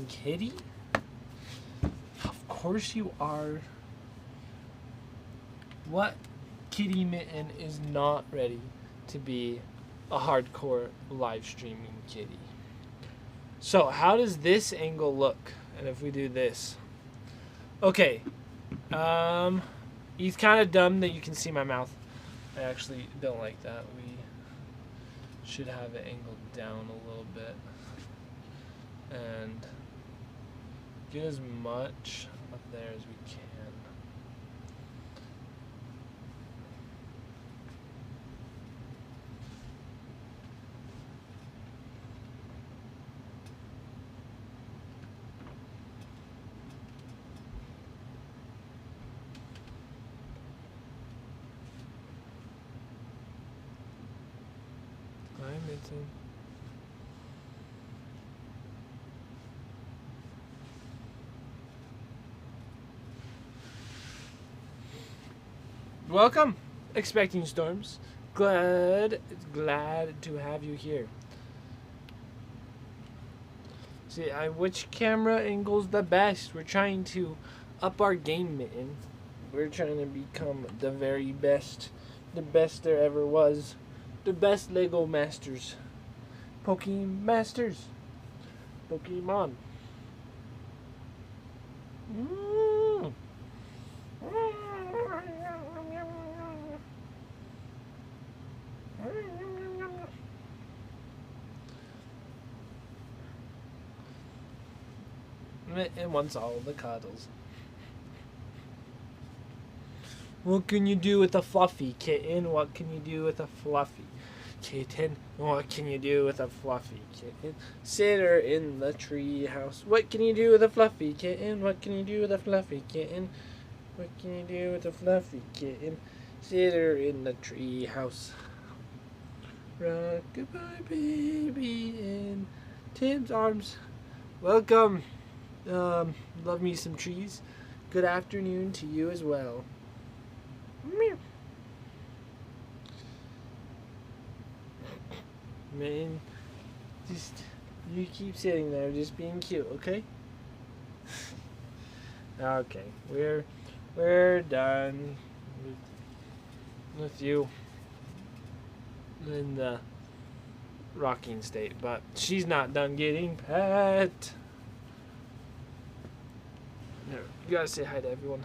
Kitty? Of course you are. What kitty mitten is not ready to be a hardcore live streaming kitty? So how does this angle look? And if we do this, okay, he's kind of dumb that you can see my mouth. I actually don't like that. We should have it angled down a little bit and get as much up there as we can. Hi, Mitten. Welcome, Expecting Storms. Glad to have you here. See, which camera angle's the best? We're trying to up our game, Mitten. We're trying to become the very best, the best there ever was, the best Lego Masters, Pokemon Masters, Pokemon. It wants all the cuddles. What can you do with a fluffy kitten? What can you do with a fluffy kitten? What can you do with a fluffy kitten? Sit her in the tree house. What can you do with a fluffy kitten? What can you do with a fluffy kitten? What can you do with a fluffy kitten? Sit her in the tree house. Rock goodbye, baby, in Tim's arms. Welcome. Love me some trees. Good afternoon to you as well. Meow. Man, just you keep sitting there, just being cute, okay? Okay, we're done with you in the rocking state, but she's not done getting pet. No, you gotta say hi to everyone.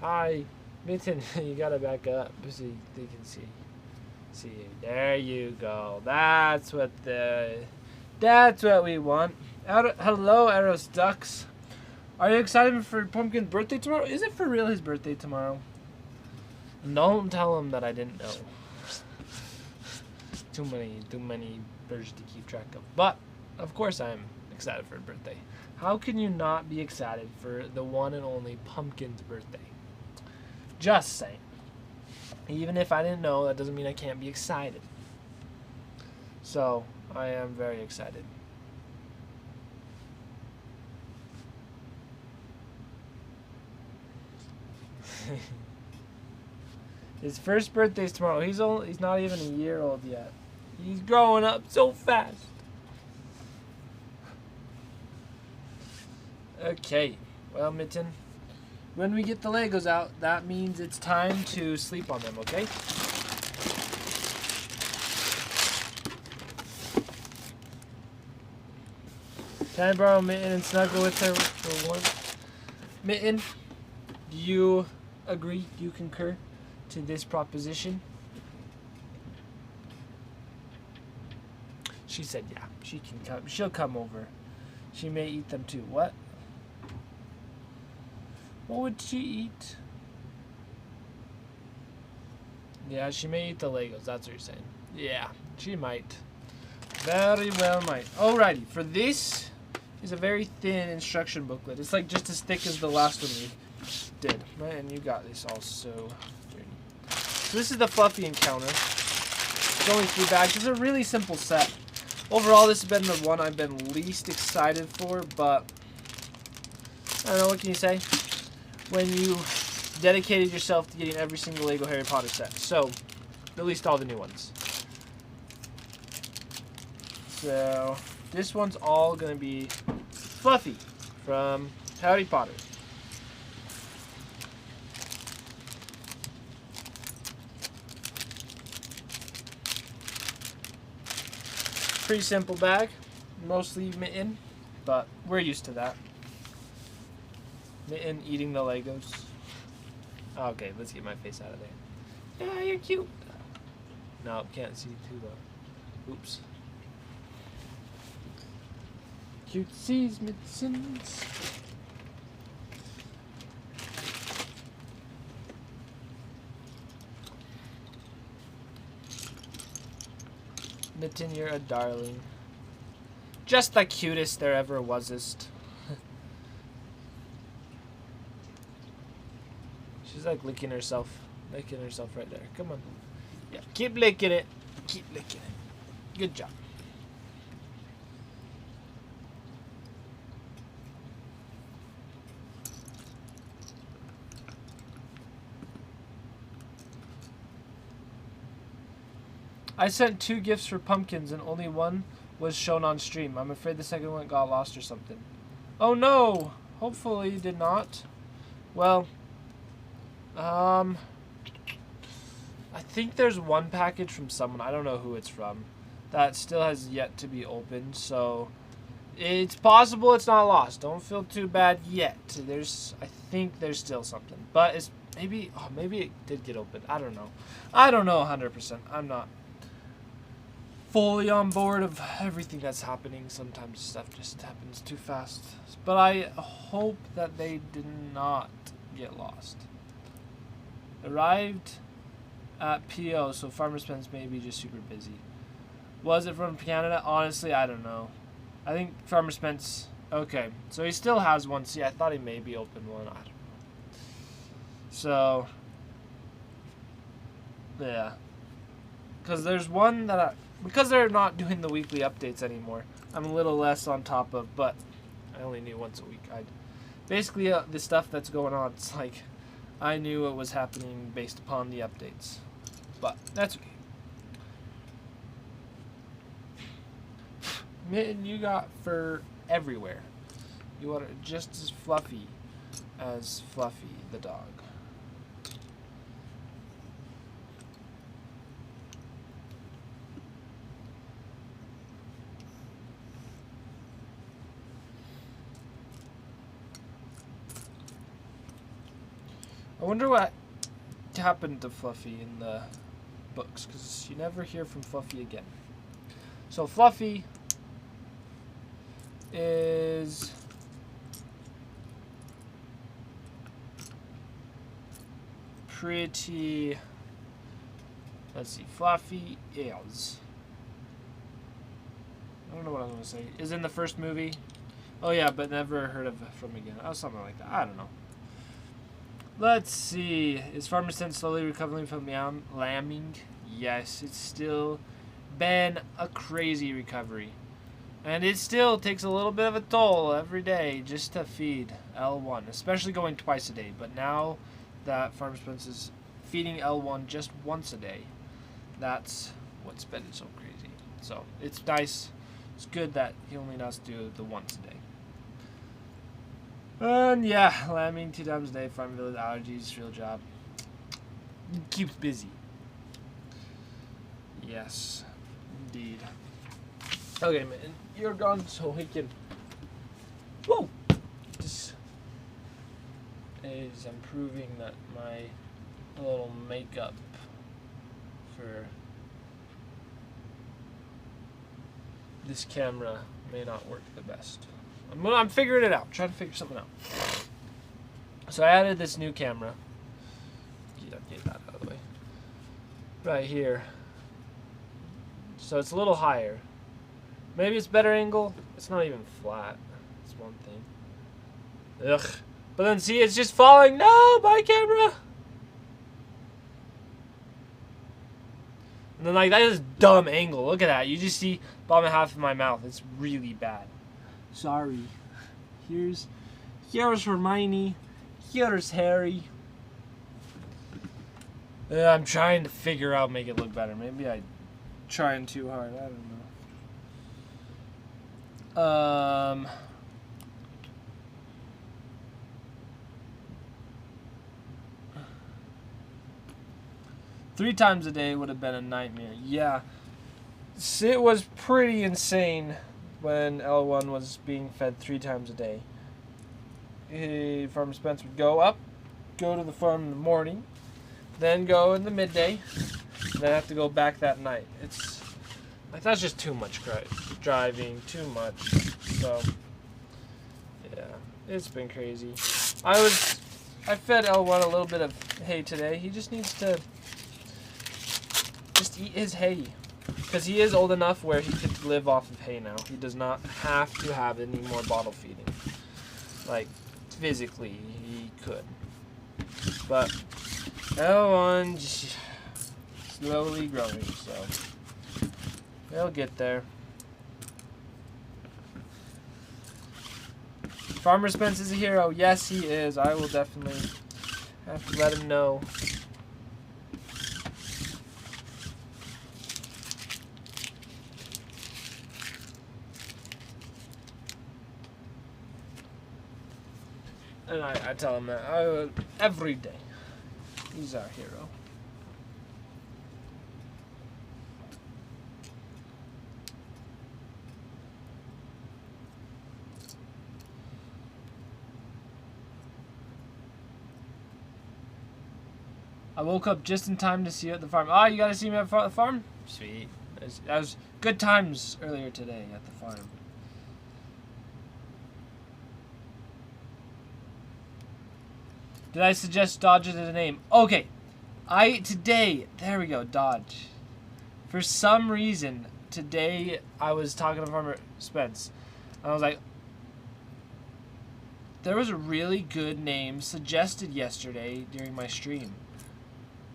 Hi, Mitten. You gotta back up so they can see you. There you go. That's what we want. Hello, Eros Ducks. Are you excited for Pumpkin's birthday tomorrow? Is it for real his birthday tomorrow? Don't tell him that I didn't know. Too many birds to keep track of. But of course I'm excited for his birthday. How can you not be excited for the one and only Pumpkin's birthday? Just saying. Even if I didn't know, that doesn't mean I can't be excited. So, I am very excited. His first birthday's tomorrow. He's not even a year old yet. He's growing up so fast. Okay, well, Mitten, when we get the Legos out, that means it's time to sleep on them, okay? Can I borrow Mitten and snuggle with her for once? Mitten, do you agree, do you concur to this proposition? She said yeah, she can come. She'll come over. She may eat them too. What? What would she eat? Yeah, she may eat the Legos. That's what you're saying. Yeah, she might. Very well might. Alrighty, for this is a very thin instruction booklet. It's like just as thick as the last one we did. And you got this also. So this is the Fluffy Encounter. It's only 3 bags. It's a really simple set. Overall, this has been the one I've been least excited for, but I don't know, what can you say? When you dedicated yourself to getting every single Lego Harry Potter set. So, at least all the new ones. So this one's all gonna be Fluffy from Harry Potter. Pretty simple bag, mostly Mitten, but we're used to that. Mitten eating the Legos. Okay, let's get my face out of there. Yeah, you're cute. No, can't see too well. Oops. Cutesies, Mittens. Mitten, you're a darling. Just the cutest there ever wasest. She's like licking herself right there. Come on. Yeah, keep licking it. Keep licking it. Good job. I sent 2 gifts for pumpkins and only one was shown on stream. I'm afraid the second one got lost or something. Oh no! Hopefully it did not. Well, I think there's one package from someone, I don't know who it's from, that still has yet to be opened, so it's possible it's not lost. Don't feel too bad yet. I think there's still something, but it's maybe it did get opened. I don't know 100%. I'm not fully on board of everything that's happening. Sometimes stuff just happens too fast, but I hope that they did not get lost. Arrived at PO, so Farmer Spence may be just super busy. Was it from Canada? Honestly, I don't know. I think Farmer Spence... Okay, so he still has one. See, I thought he maybe opened one. I don't know. So... yeah. Because there's one that because they're not doing the weekly updates anymore, I'm a little less on top of, but I only knew once a week. Basically, the stuff that's going on, it's like... I knew it was happening based upon the updates. But that's okay. Mitten, you got fur everywhere. You are just as fluffy as Fluffy the dog. I wonder what happened to Fluffy in the books, because you never hear from Fluffy again. So Fluffy is pretty... Let's see. Fluffy is... I don't know what I was going to say. Is in the first movie. Oh yeah, but never heard of from again. Oh, something like that. I don't know. Let's see. Is Farmer Spence slowly recovering from lambing? Yes, it's still been a crazy recovery. And it still takes a little bit of a toll every day just to feed L1, especially going twice a day. But now that Farmer Spence is feeding L1 just once a day, that's what's been so crazy. So it's nice. It's good that he only has to do the once a day. And yeah, lambing 2 times a day, farm village, allergies, real job. Keeps busy. Yes, indeed. Okay, man, you're gone so we can... Whoa! This is improving that my little makeup for this camera may not work the best. I'm figuring it out. Trying to figure something out. So I added this new camera. Get that out of the way. Right here. So it's a little higher. Maybe it's better angle. It's not even flat. That's one thing. Ugh. But then see, it's just falling. No, my camera. And then like that is dumb angle. Look at that. You just see bottom half of my mouth. It's really bad. Sorry. Here's Hermione. Here's Harry. I'm trying to figure out make it look better. Maybe I'm trying too hard. I don't know. Um... 3 times a day would have been a nightmare. Yeah. It was pretty insane when L1 was being fed 3 times a day. Farmer Spence would go to the farm in the morning, then go in the midday, and then have to go back that night. It's like that's just too much driving, too much. So yeah, it's been crazy. I fed L1 a little bit of hay today. He just needs to just eat his hay. Because he is old enough where he could live off of hay now. He does not have to have any more bottle feeding. Like, physically, he could. But, L1 just slowly growing, so they'll get there. Farmer Spence is a hero. Yes, he is. I will definitely have to let him know. And I tell him that every day. He's our hero. I woke up just in time to see you at the farm. Oh, you got to see me at the farm? Sweet. That was good times earlier today at the farm. Did I suggest Dodge as a name? Okay. There we go, Dodge. For some reason, today I was talking to Farmer Spence. And I was like, there was a really good name suggested yesterday during my stream.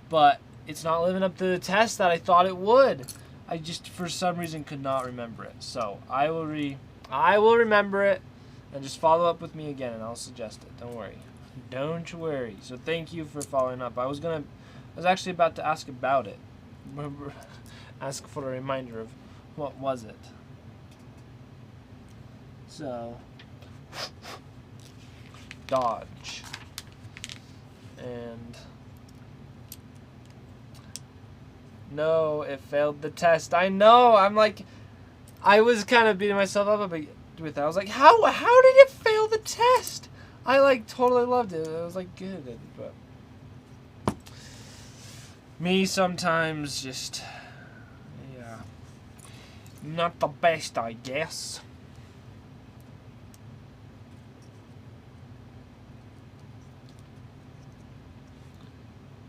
But it's not living up to the test that I thought it would. I just, for some reason, could not remember it. So, I will remember it and just follow up with me again and I'll suggest it. Don't worry. Don't worry. So thank you for following up. I was actually about to ask about it. Ask for a reminder of what was it. So Dodge. And no, it failed the test. I know. I was kind of beating myself up with that. I was like, how did it fail the test? I totally loved it. It was good, but me sometimes just, yeah, not the best, I guess.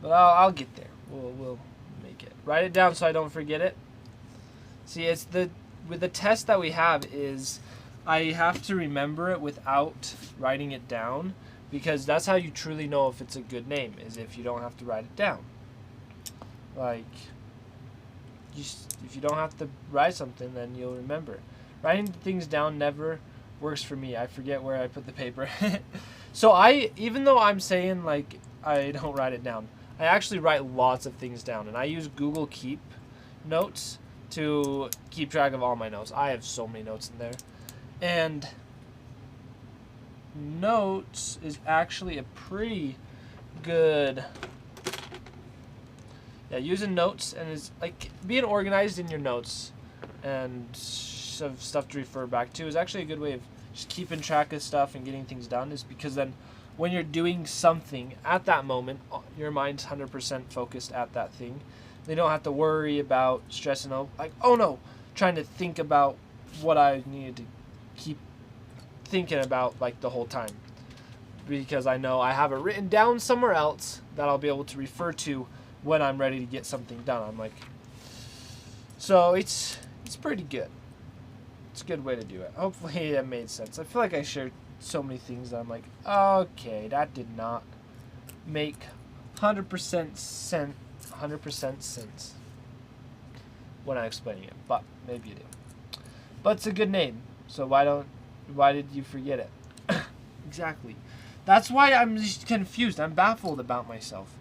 But I'll get there. We'll make it. Write it down so I don't forget it. See, it's with the test that we have is I have to remember it without writing it down, because that's how you truly know if it's a good name, is if you don't have to write it down. If you don't have to write something, then you'll remember it. Writing things down never works for me. I forget where I put the paper. So even though I'm saying I don't write it down, I actually write lots of things down, and I use Google Keep Notes to keep track of all my notes. I have so many notes in there. And Notes is actually a pretty good, using Notes, and is being organized in your notes and stuff to refer back to is actually a good way of just keeping track of stuff and getting things done, is because then when you're doing something at that moment, your mind's 100% focused at that thing. They don't have to worry about stressing out, oh no, trying to think about what I needed to keep thinking about the whole time, because I know I have it written down somewhere else that I'll be able to refer to when I'm ready to get something done. So it's pretty good. It's a good way to do it. Hopefully it made sense. I feel like I shared so many things that I'm okay, that did not make 100% sense when I'm explaining it, but maybe you do. But it's a good name, so why did you forget it? Exactly. That's why I'm just confused. I'm baffled about myself.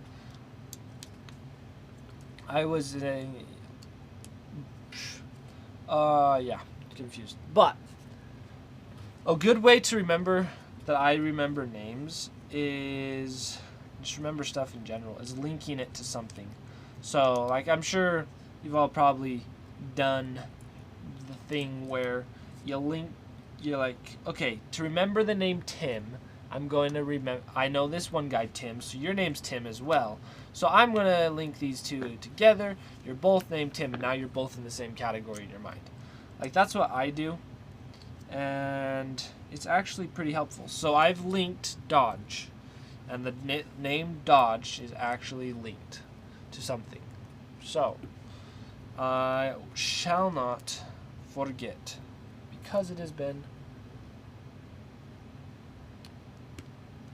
I was confused. But A good way to remember that I remember names is just remember stuff in general, is linking it to something. So, like, I'm sure you've all probably done the thing where you're like, okay, to remember the name Tim, I'm going to remember, I know this one guy Tim, so your name's Tim as well. So I'm going to link these two together. You're both named Tim, and now you're both in the same category in your mind. Like, that's what I do. And it's actually pretty helpful. So I've linked Dodge, and the name Dodge is actually linked to something. So I shall not forget, because it has been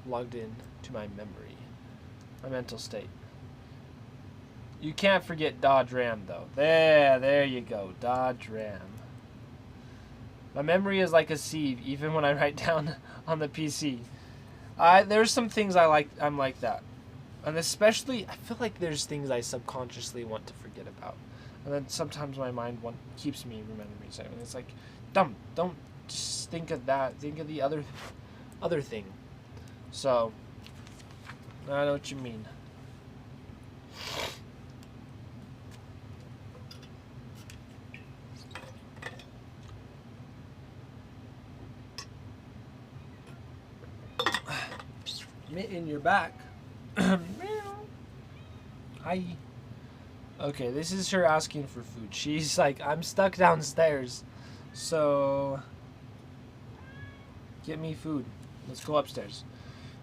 logged in to my memory, my mental state. You can't forget Dodge Ram, though. There you go, Dodge Ram. My memory is like a sieve, even when I write down on the PC. There's some things I'm like that. And especially, I feel like there's things I subconsciously want to forget about. And then sometimes my mind keeps me remembering something. It's like, don't just think of that. Think of the other thing. So, I know what you mean. Mitten, you're back. Hi. Okay, this is her asking for food. She's like, I'm stuck downstairs, so get me food. Let's go upstairs.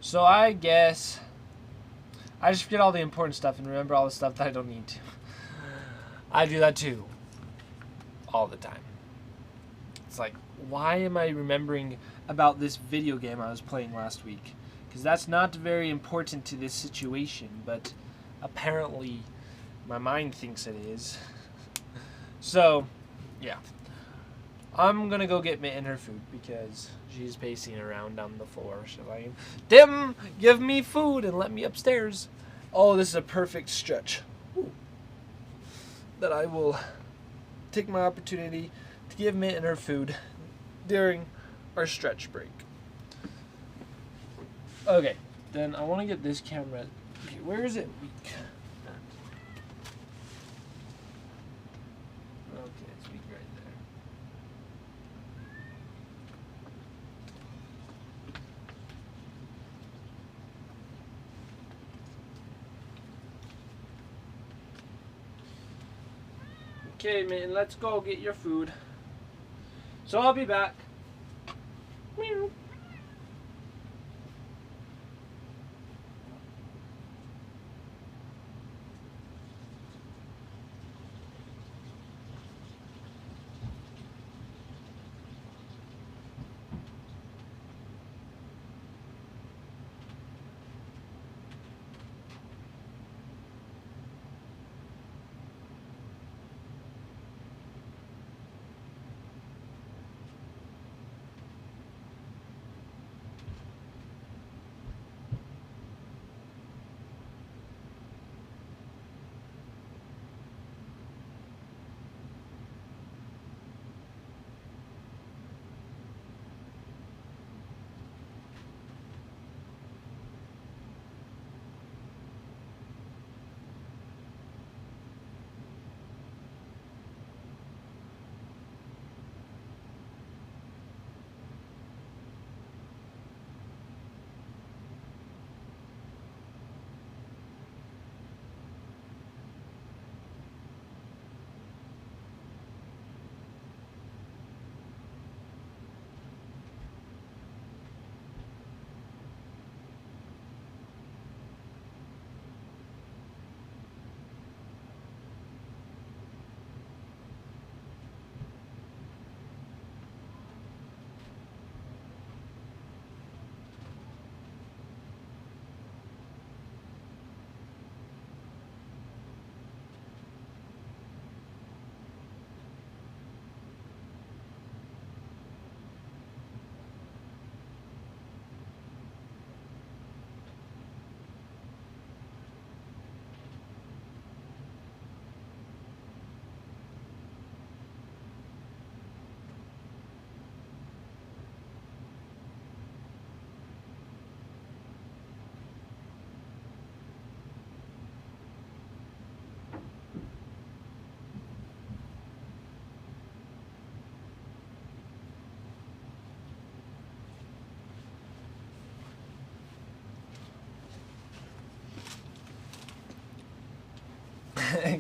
So I guess I just forget all the important stuff and remember all the stuff that I don't need to. I do that too. All the time. It's like, why am I remembering about this video game I was playing last week? Because that's not very important to this situation, but apparently my mind thinks it is. So, yeah. I'm gonna go get Mitten her food because she's pacing around on the floor. She's like, Dim, give me food and let me upstairs. Oh, this is a perfect stretch. Ooh. That I will take my opportunity to give Mitten her food during our stretch break. Okay, then I want to get this camera. Okay, where is it weak? Okay, it's weak right there. Okay, man, let's go get your food. So I'll be back. Meow.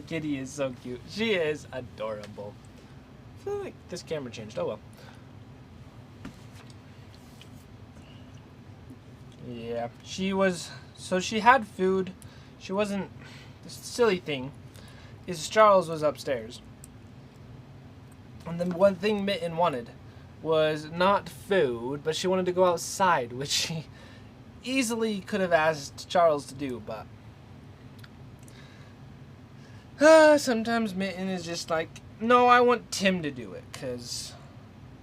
Kitty is so cute. She is adorable. I feel like this camera changed. Oh well. Yeah, she was. So she had food. She wasn't. The silly thing is Charles was upstairs. And the one thing Mitten wanted was not food, but she wanted to go outside, which she easily could have asked Charles to do, but sometimes Mitten is just like, no, I want Tim to do it, because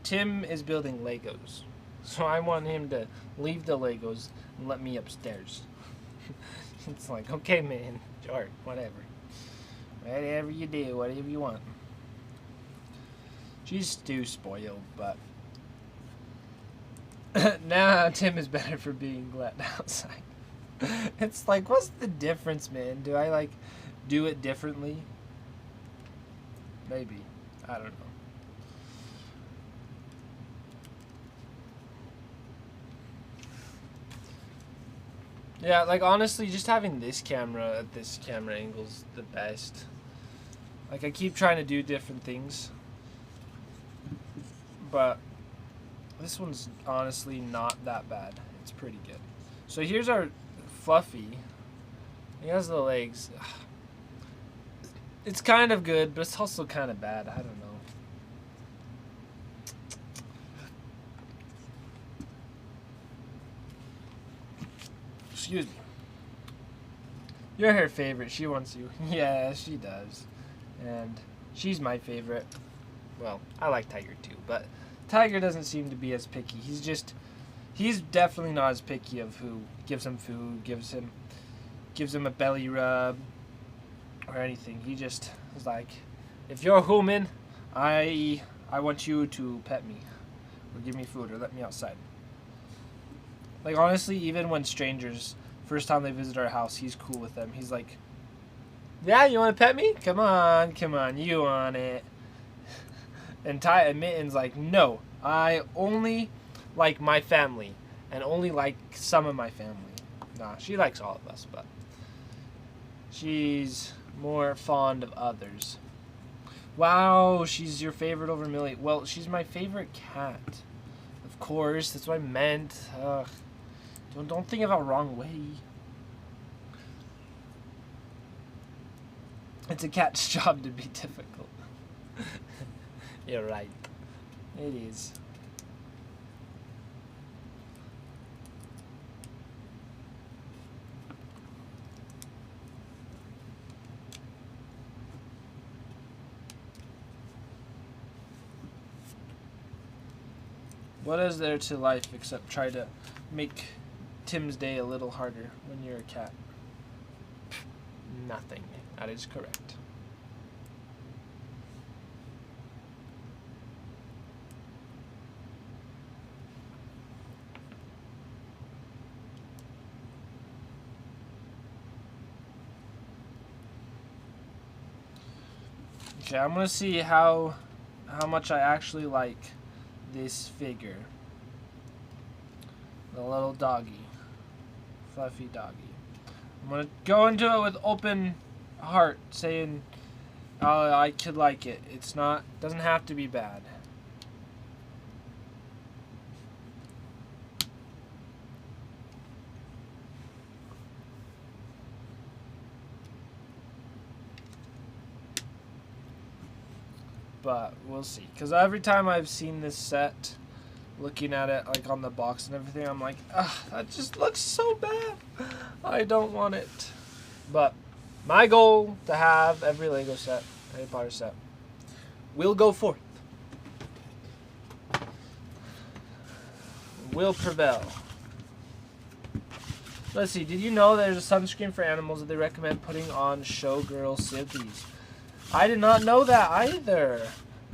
Tim is building Legos. So I want him to leave the Legos and let me upstairs. It's like, okay, man, sure, whatever. Whatever you do, whatever you want. She's too spoiled, but now Tim is better for being let outside. It's like, what's the difference, man? Do I, like, do it differently? Maybe. I don't know. Yeah, like, honestly, just having this camera at this camera angle is the best. Like, I keep trying to do different things, but this one's honestly not that bad. It's pretty good. So here's our Fluffy. He has the legs. It's kind of good, but it's also kind of bad. I don't know. Excuse me. You're her favorite. She wants you. Yeah, she does. And she's my favorite. Well, I like Tiger too, but Tiger doesn't seem to be as picky. He's definitely not as picky of who gives him food, gives him a belly rub, or anything. He just is like, if you're a human, I want you to pet me, or give me food, or let me outside. Like, honestly, even when strangers, first time they visit our house, he's cool with them. He's like, yeah, you want to pet me? Come on, you want it. And Mitten's like, no, I only like my family, and only like some of my family. Nah, she likes all of us, but she's more fond of others. Wow, she's your favorite over Millie. Well, she's my favorite cat. Of course, that's what I meant. Ugh. Don't think of it the wrong way. It's a cat's job to be difficult. You're right. It is. What is there to life except try to make Tim's day a little harder when you're a cat? Nothing. That is correct. Okay, I'm gonna see how much I actually like this figure. The little doggy. Fluffy doggy. I'm gonna go into it with open heart, saying I could like it. It's not, doesn't have to be bad. But we'll see. Because every time I've seen this set, looking at it like on the box and everything, I'm like, ugh, that just looks so bad. I don't want it. But my goal to have every Lego set, Harry Potter set, will go forth. Will prevail. Let's see, did you know there's a sunscreen for animals that they recommend putting on showgirl civvies? I did not know that either,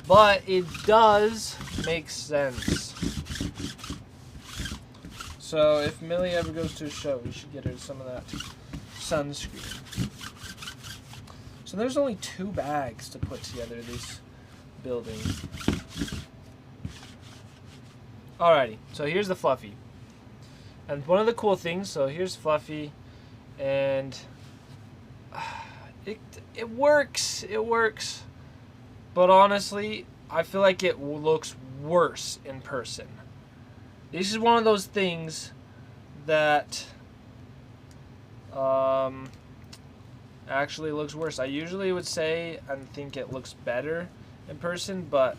but it does make sense. So if Millie ever goes to a show, we should get her some of that sunscreen. So there's only 2 bags to put together this building. Alrighty, so here's the Fluffy. And one of the cool things, so here's Fluffy, and It works. It works. But honestly, I feel like it looks worse in person. This is one of those things that actually looks worse. I usually would say and think it looks better in person, but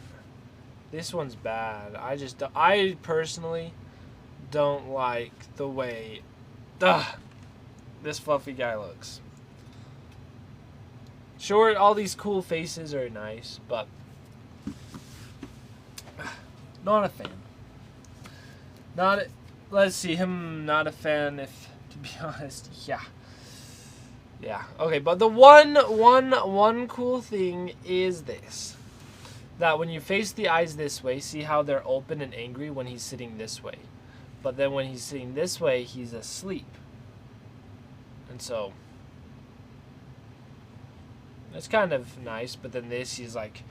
this one's bad. I personally don't like the way this fluffy guy looks. Sure, all these cool faces are nice, but not a fan. Let's see, not a fan if, to be honest, yeah. Yeah, okay, but the one cool thing is this. That when you face the eyes this way, see how they're open and angry when he's sitting this way. But then when he's sitting this way, he's asleep. And so it's kind of nice, but then this, he's like,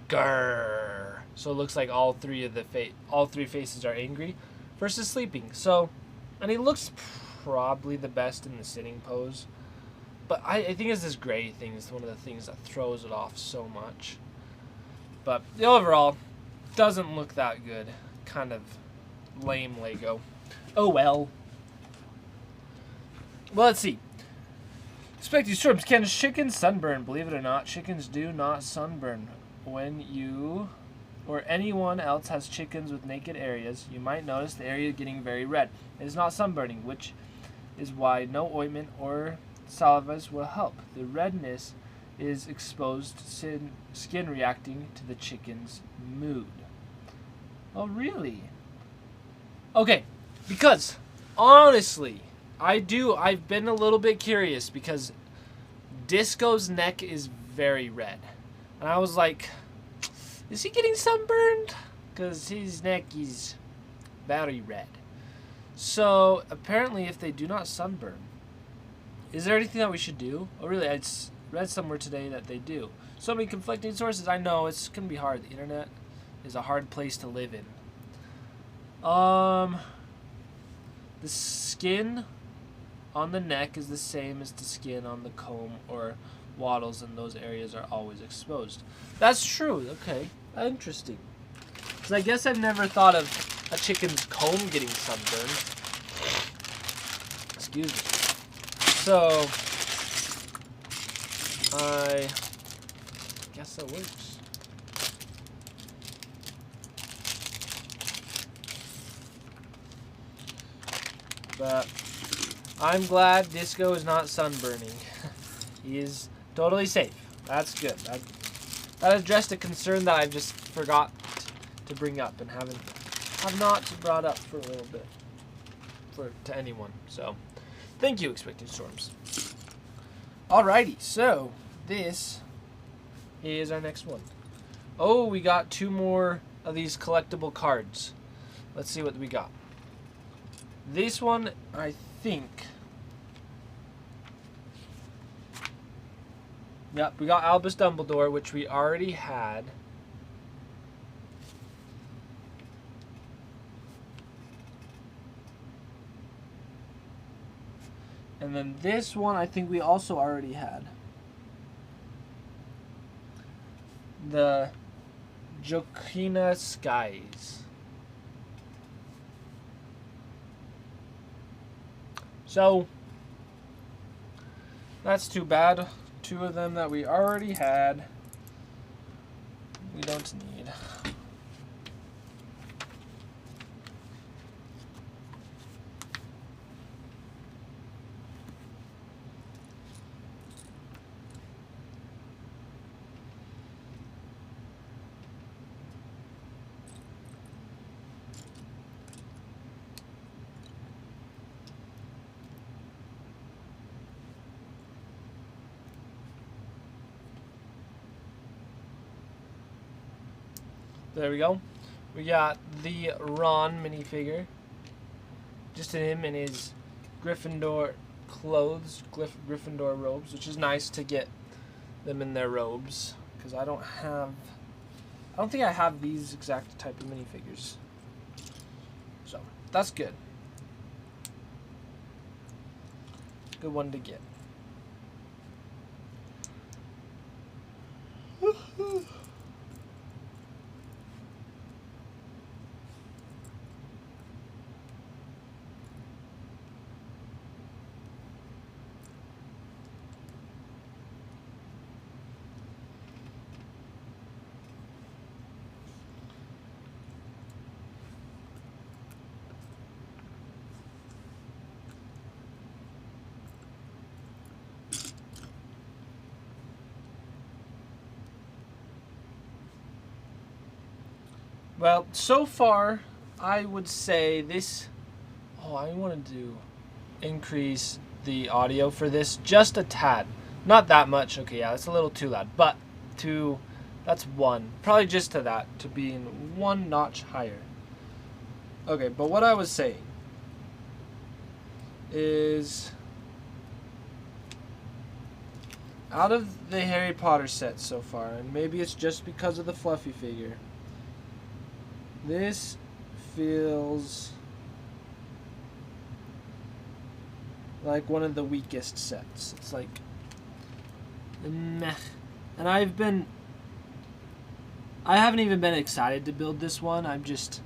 grrr. So it looks like all three faces are angry versus sleeping. So, and he looks probably the best in the sitting pose. But I think it's this gray thing is one of the things that throws it off so much. But the overall doesn't look that good. Kind of lame Lego. Oh well. Well, let's see. Expecting storms. Can chickens sunburn? Believe it or not, chickens do not sunburn. When you or anyone else has chickens with naked areas, you might notice the area getting very red. It is not sunburning, which is why no ointment or salvas will help. The redness is exposed skin reacting to the chicken's mood. Oh, really? Okay, because honestly, I've been a little bit curious because Disco's neck is very red. And I was like, is he getting sunburned? Because his neck is very red. So, apparently if they do not sunburn, is there anything that we should do? Oh, really? I read somewhere today that they do. So many conflicting sources. I know, it's going to be hard. The internet is a hard place to live in. The skin on the neck is the same as the skin on the comb or wattles, and those areas are always exposed. That's true. Okay. Interesting. Because I guess I've never thought of a chicken's comb getting sunburned. Excuse me. So, I guess that works. But I'm glad Disco is not sunburning. He is totally safe. That's good. That addressed a concern that I just forgot to bring up and have not brought up for a little bit to anyone. So, thank you, Expecting Storms. Alrighty, so this is our next one. Oh, we got 2 more of these collectible cards. Let's see what we got. This one, I think. Yep, we got Albus Dumbledore, which we already had. And then this one, I think we also already had. The Jokina Skies. So, that's too bad. 2 of them that we already had. We don't need. There we go. We got the Ron minifigure. Just him in his Gryffindor clothes, Gryffindor robes, which is nice to get them in their robes. Because I don't think I have these exact type of minifigures. So, that's good. Good one to get. Well, so far, I would say this... Oh, I wanted to increase the audio for this just a tad. Not that much. Okay, yeah, that's a little too loud. But to... That's one. Probably just to that. To be in one notch higher. Okay, but what I was saying is... Out of the Harry Potter set so far, and maybe it's just because of the Fluffy figure... This feels like one of the weakest sets. It's like meh. And I haven't even been excited to build this one. I'm just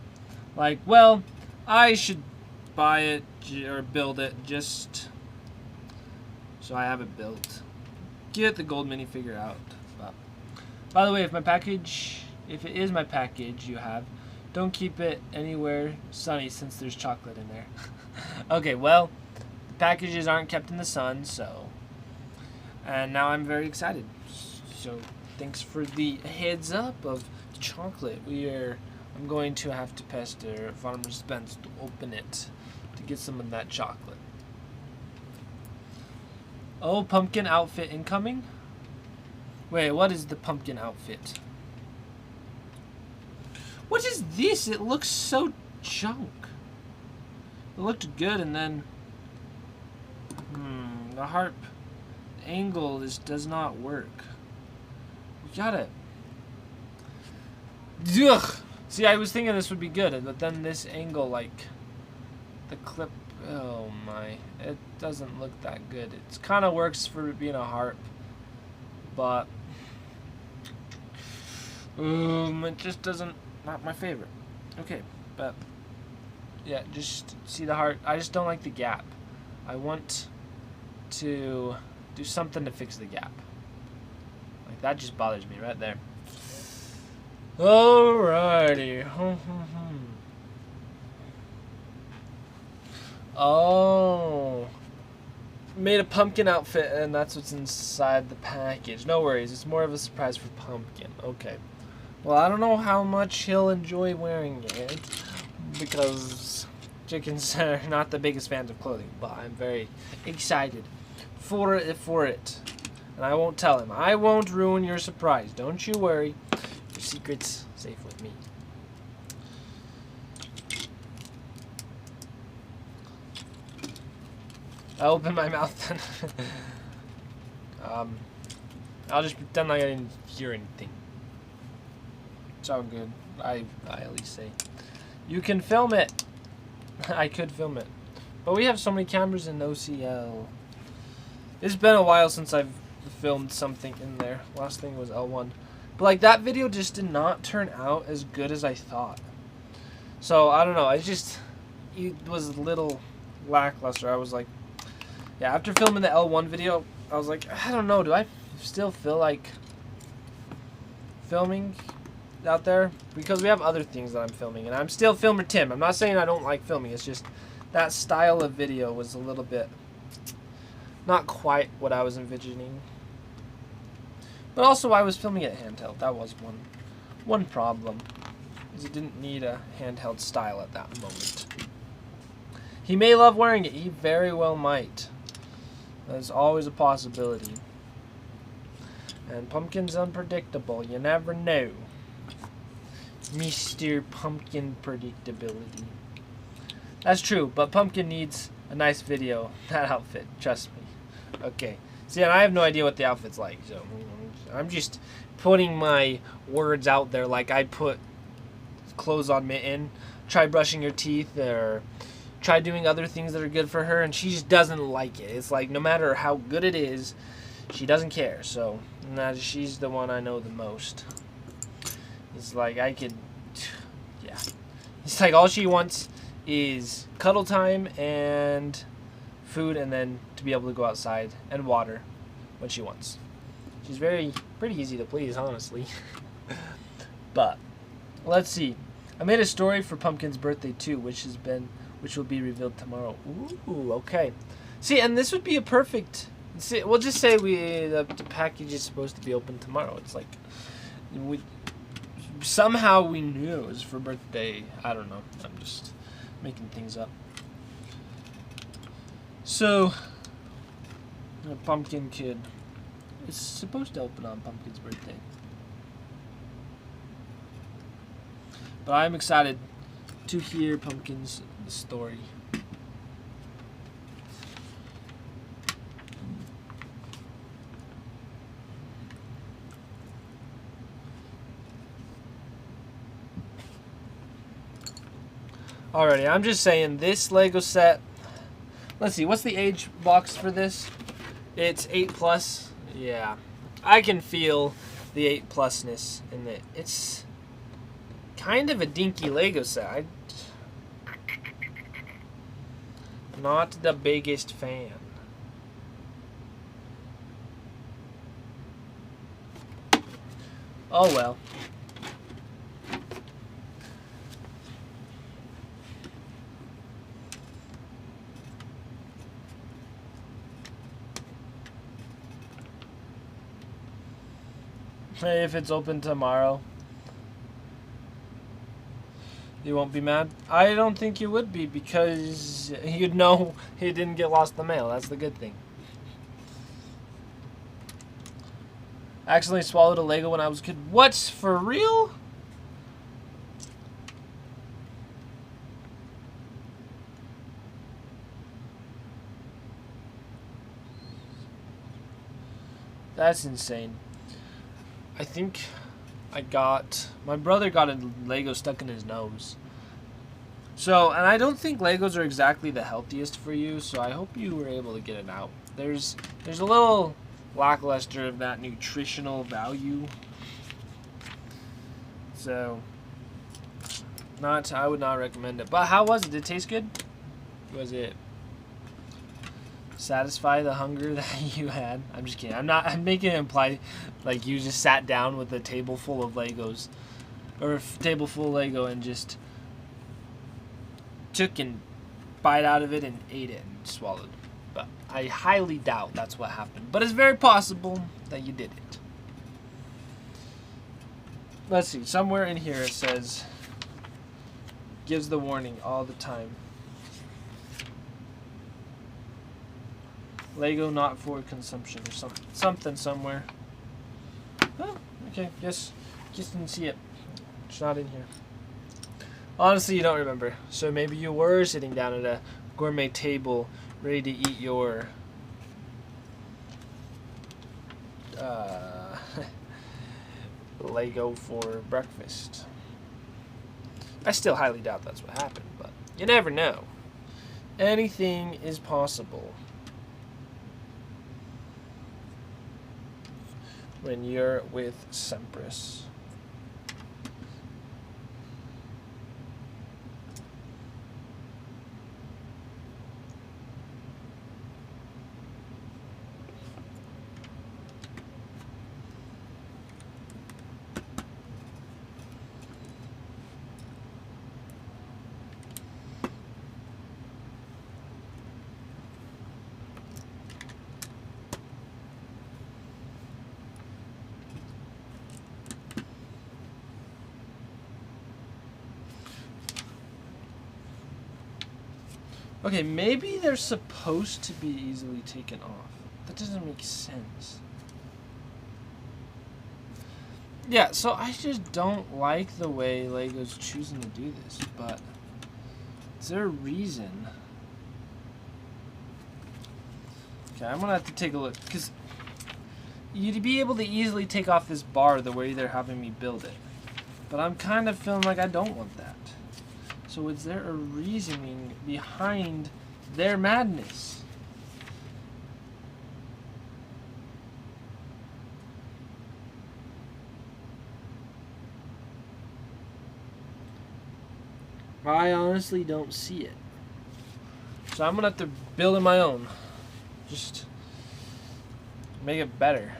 like, well, I should buy it or build it just so I have it built. Get the gold minifigure out. But, by the way, if it is my package you have, don't keep it anywhere sunny since there's chocolate in there. Okay, well, the packages aren't kept in the sun, so... And now I'm very excited. So, thanks for the heads up of chocolate. I'm going to have to pester Farmer Spence to open it to get some of that chocolate. Oh, pumpkin outfit incoming? Wait, what is the pumpkin outfit? What is this? It looks so junk. It looked good and then... the harp angle does not work. We gotta... Ugh! See, I was thinking this would be good, but then this angle, like... The clip... Oh my. It doesn't look that good. It kind of works for being a harp. But... it just doesn't... Not my favorite. Okay, but yeah, just see the heart. I just don't like the gap. I want to do something to fix the gap. Like that just bothers me right there. Alrighty. Oh. Made a pumpkin outfit and that's what's inside the package. No worries, it's more of a surprise for Pumpkin. Okay. Well, I don't know how much he'll enjoy wearing it, because chickens are not the biggest fans of clothing, but I'm very excited for it. And I won't tell him. I won't ruin your surprise. Don't you worry. Your secret's safe with me. I open my mouth then. I'll just pretend like I didn't hear anything. It's all good. I at least say. You can film it. I could film it. But we have so many cameras in OCL. It's been a while since I've filmed something in there. Last thing was L1. But like that video just did not turn out as good as I thought. So I don't know. It was a little lackluster. I was like, yeah, after filming the L1 video, I was like, I don't know. Do I still feel like filming out there? Because we have other things that I'm filming, and I'm still Filmer Tim. I'm not saying I don't like filming. It's just that style of video was a little bit not quite what I was envisioning. But also I was filming it handheld. That was one problem, is it didn't need a handheld style at that moment. He may love wearing it. He very well might. There's always a possibility. And Pumpkin's unpredictable. You never know. Mr. Pumpkin predictability. That's true, but Pumpkin needs a nice video. That outfit, trust me. Okay. See, and I have no idea what the outfit's like, so I'm just putting my words out there like I put clothes on Mitten. Try brushing your teeth, or try doing other things that are good for her, and she just doesn't like it. It's like no matter how good it is, she doesn't care. So she's the one I know the most. It's like I could, yeah. It's like all she wants is cuddle time and food, and then to be able to go outside and water when she wants. She's pretty easy to please, honestly. But let's see. I made a story for Pumpkin's birthday too, which will be revealed tomorrow. Ooh, okay. See, and this would be a perfect. See, we'll just say the package is supposed to be open tomorrow. It's like somehow we knew it was for birthday. I don't know. I'm just making things up. So, the Pumpkin Kid is supposed to open on Pumpkin's birthday. But I'm excited to hear Pumpkin's story. Alrighty, I'm just saying this Lego set. Let's see, what's the age box for this? It's 8+. Yeah, I can feel the 8+ness in it. It's kind of a dinky Lego set. I'm not the biggest fan. Oh well. If it's open tomorrow, you won't be mad? I don't think you would be, because you'd know he didn't get lost in the mail. That's the good thing. I accidentally swallowed a Lego when I was a kid. What's for real? That's insane. I think my brother got a Lego stuck in his nose. So, and I don't think Legos are exactly the healthiest for you, so I hope you were able to get it out. There's a little lackluster of that nutritional value. So, I would not recommend it. But how was it? Did it taste good? Was it satisfy the hunger that you had? I'm just kidding. I'm making it imply like you just sat down with a table full of Legos, or a table full of Lego, and just took and bite out of it and ate it and swallowed. But I highly doubt that's what happened. But it's very possible that you did it. Let's see. Somewhere in here it says, gives the warning all the time. Lego not for consumption, or something somewhere. Oh, okay. Just didn't see it. It's not in here. Honestly, you don't remember. So maybe you were sitting down at a gourmet table, ready to eat your Lego for breakfast. I still highly doubt that's what happened, but you never know. Anything is possible when you're with Sempress. Okay, maybe they're supposed to be easily taken off. That doesn't make sense. Yeah, so I just don't like the way Lego's choosing to do this, but is there a reason? Okay, I'm gonna have to take a look, because you'd be able to easily take off this bar the way they're having me build it. But I'm kind of feeling like I don't want that. So is there a reasoning behind their madness? I honestly don't see it. So I'm gonna have to build it my own. Just make it better.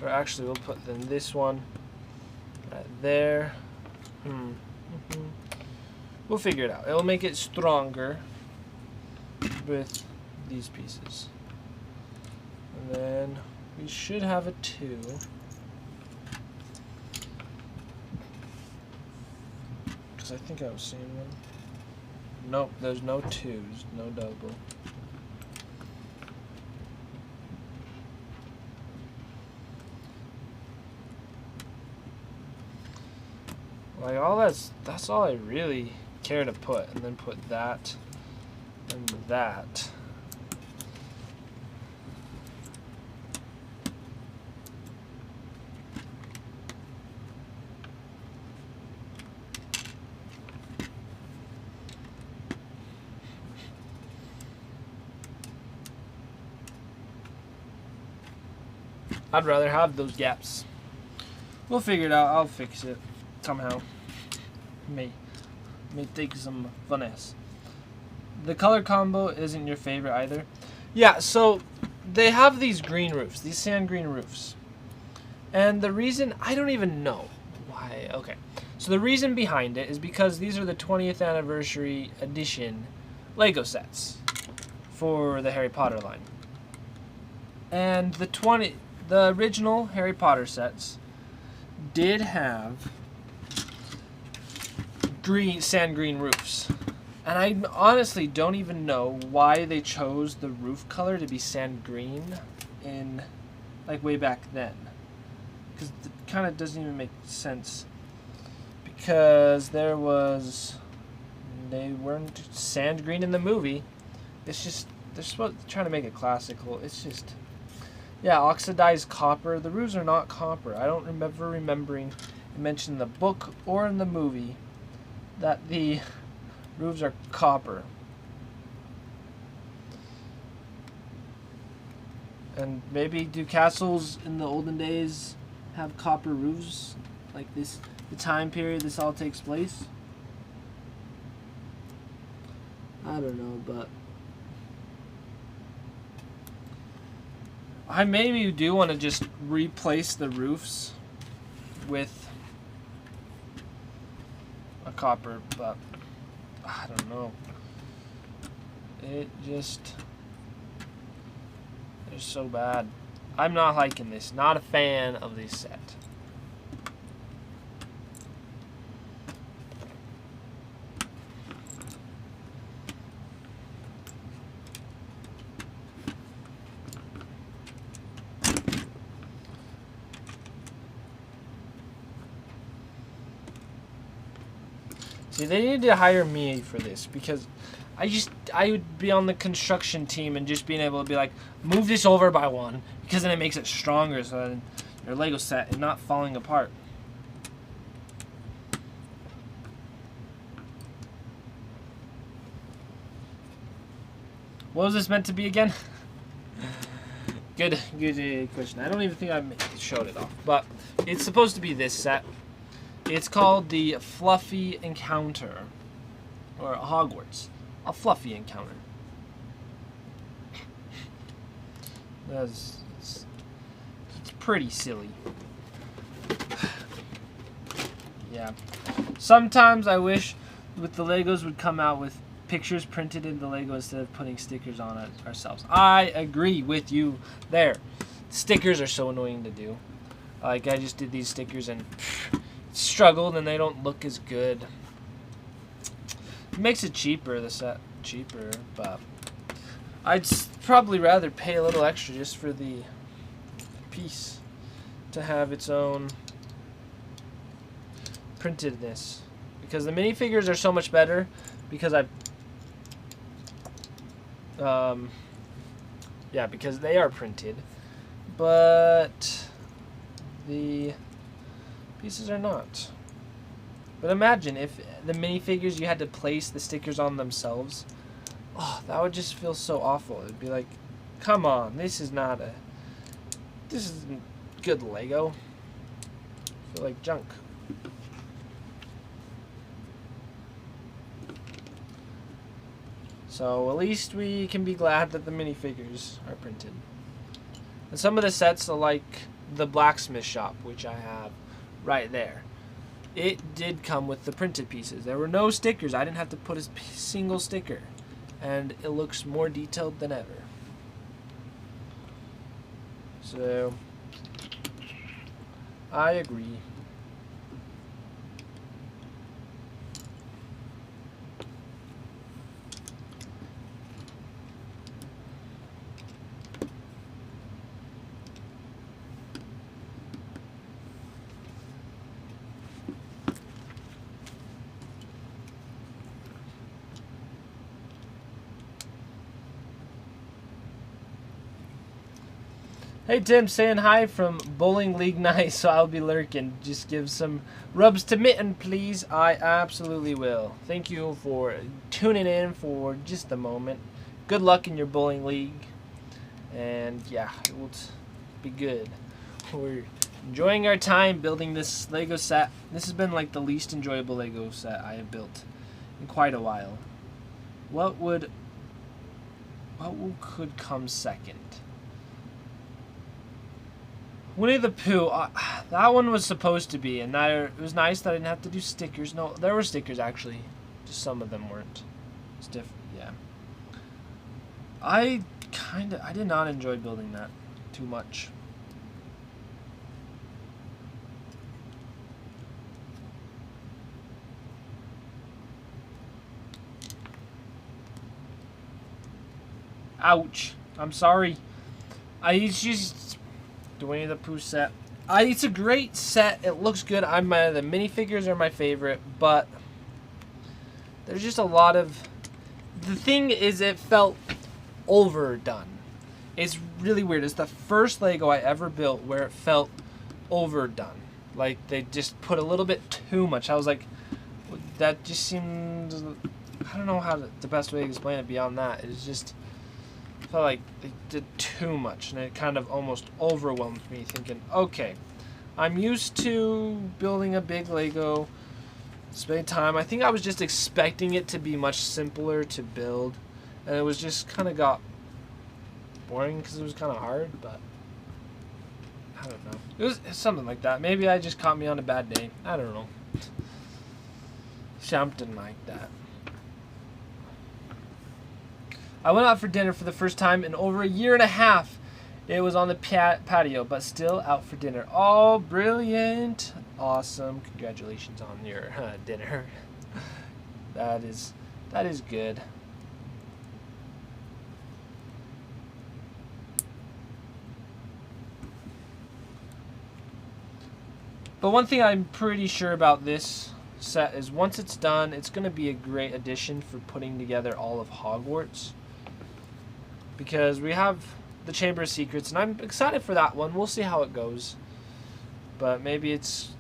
Or actually, we'll put then this one right there. We'll figure it out. It'll make it stronger with these pieces. And then we should have a 2. Because I think I was seeing one. Nope, there's no 2s, no double. Like all that's all I really care to put, and then put that and that. I'd rather have those gaps. We'll figure it out. I'll fix it somehow. May take some finesse. The color combo isn't your favorite either. Yeah, so they have these green roofs, these sand green roofs. And the reason, I don't even know why. Okay. So the reason behind it is because these are the 20th anniversary edition Lego sets for the Harry Potter line. And the original Harry Potter sets did have sand green roofs, and I honestly don't even know why they chose the roof color to be sand green in like way back then, because it kind of doesn't even make sense, because they weren't sand green in the movie. It's just they're trying to make it classical. It's just, yeah, oxidized copper. The roofs are not copper. I don't remember remembering it mentioned in the book or in the movie that the roofs are copper. And maybe do castles in the olden days have copper roofs? Like this, the time period this all takes place? I don't know, but I maybe do want to just replace the roofs with a copper, but I don't know. It just is so bad. I'm not liking this. Not a fan of this set. See, they need to hire me for this, because I would be on the construction team and just being able to be like, move this over by 1, because then it makes it stronger, so then your Lego set is not falling apart. What was this meant to be again? Good question. I don't even think I showed it off, but it's supposed to be this set. It's called the Fluffy Encounter, or Hogwarts. A Fluffy Encounter. It's pretty silly. Yeah. Sometimes I wish with the Legos would come out with pictures printed in the Lego instead of putting stickers on it ourselves. I agree with you there. Stickers are so annoying to do. Like, I just did these stickers and struggled, and they don't look as good. It makes it cheaper, the set cheaper, but I'd probably rather pay a little extra just for the piece to have its own printedness, because the minifigures are so much better, because because they are printed, but the pieces are not. But imagine if the minifigures, you had to place the stickers on themselves. Oh, that would just feel so awful. It'd be like, come on, this isn't good Lego. I feel like junk. So at least we can be glad that the minifigures are printed. And some of the sets are like the blacksmith shop, which I have right there. It did come with the printed pieces. There were no stickers. I didn't have to put a single sticker. And it looks more detailed than ever. So, I agree. Hey Tim, saying hi from Bowling League Night, so I'll be lurking. Just give some rubs to Mitten, please. I absolutely will. Thank you for tuning in for just a moment. Good luck in your bowling league. And yeah, it will be good. We're enjoying our time building this Lego set. This has been like the least enjoyable Lego set I have built in quite a while. What could come second? Winnie the Pooh, that one was supposed to be, and it was nice that I didn't have to do stickers. No, there were stickers actually, just some of them weren't. It's different, yeah. I did not enjoy building that too much. Ouch! I'm sorry. It's just the Winnie the Pooh set. It's a great set. It looks good. The minifigures are my favorite, but there's just a lot of. The thing is, it felt overdone. It's really weird. It's the first Lego I ever built where it felt overdone. Like they just put a little bit too much. I was like, that just seemed. I don't know the best way to explain it beyond that. It's just. I felt like they did too much, and it kind of almost overwhelmed me, thinking, okay, I'm used to building a big Lego, spending time. I think I was just expecting it to be much simpler to build, and it was just kind of got boring because it was kind of hard, but I don't know. It was something like that. Maybe I just caught me on a bad day. I don't know. Something like that. I went out for dinner for the first time in over a year and a half. It was on the patio, but still out for dinner. Oh, brilliant. Awesome. Congratulations on your dinner. That is good. But one thing I'm pretty sure about this set is once it's done, it's going to be a great addition for putting together all of Hogwarts. Because we have the Chamber of Secrets, and I'm excited for that one. We'll see how it goes. But maybe it's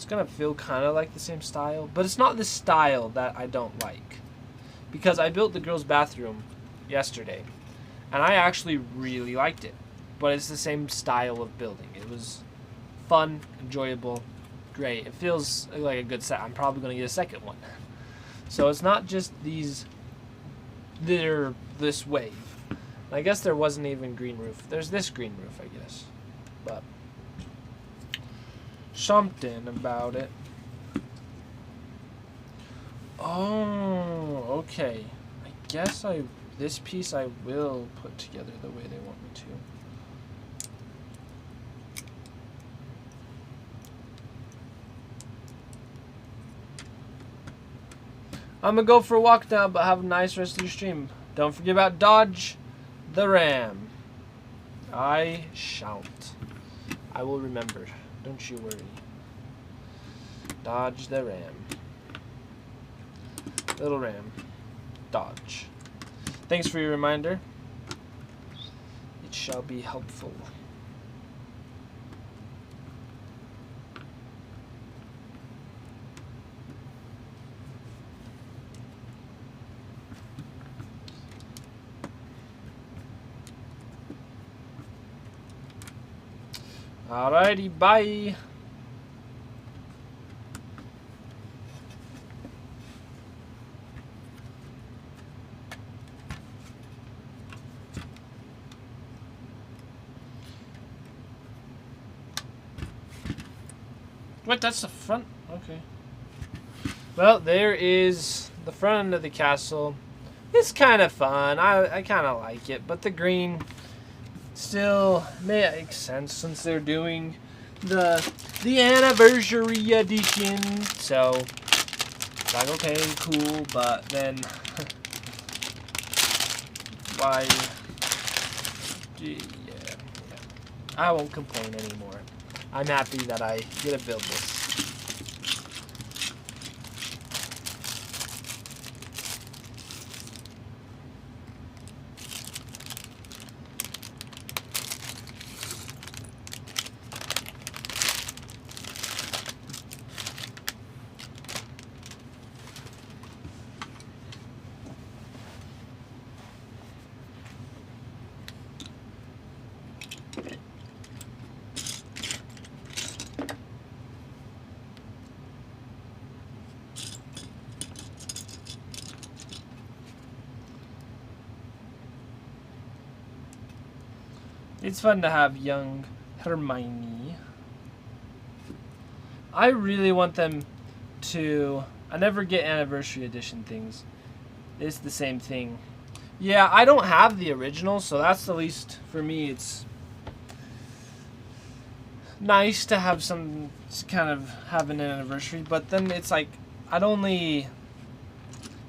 going to feel kind of like the same style. But it's not the style that I don't like. Because I built the girls' bathroom yesterday, and I actually really liked it. But it's the same style of building. It was fun, enjoyable, great. It feels like a good set. I'm probably going to get a second one. So it's not just they're this wave. I guess there wasn't even green roof. There's this green roof, I guess. But something about it. Oh, okay. I guess this piece I will put together the way they want me to. I'm gonna go for a walk now, but have a nice rest of your stream. Don't forget about Dodge the Ram. I shan't. I will remember. Don't you worry. Dodge the Ram. Little Ram. Dodge. Thanks for your reminder. It shall be helpful. Alrighty, bye. What? That's the front? Okay. Well, there is the front end of the castle. It's kind of fun. I kind of like it, but the green still makes sense since they're doing the anniversary edition. So it's like, okay, cool, but then why? Yeah, I won't complain anymore. I'm happy that I get to build this. It's fun to have young Hermione. I really want them to... I never get anniversary edition things. It's the same thing. Yeah, I don't have the original, so that's the least... For me, it's nice to have some kind of have an anniversary, but then it's like, I'd only...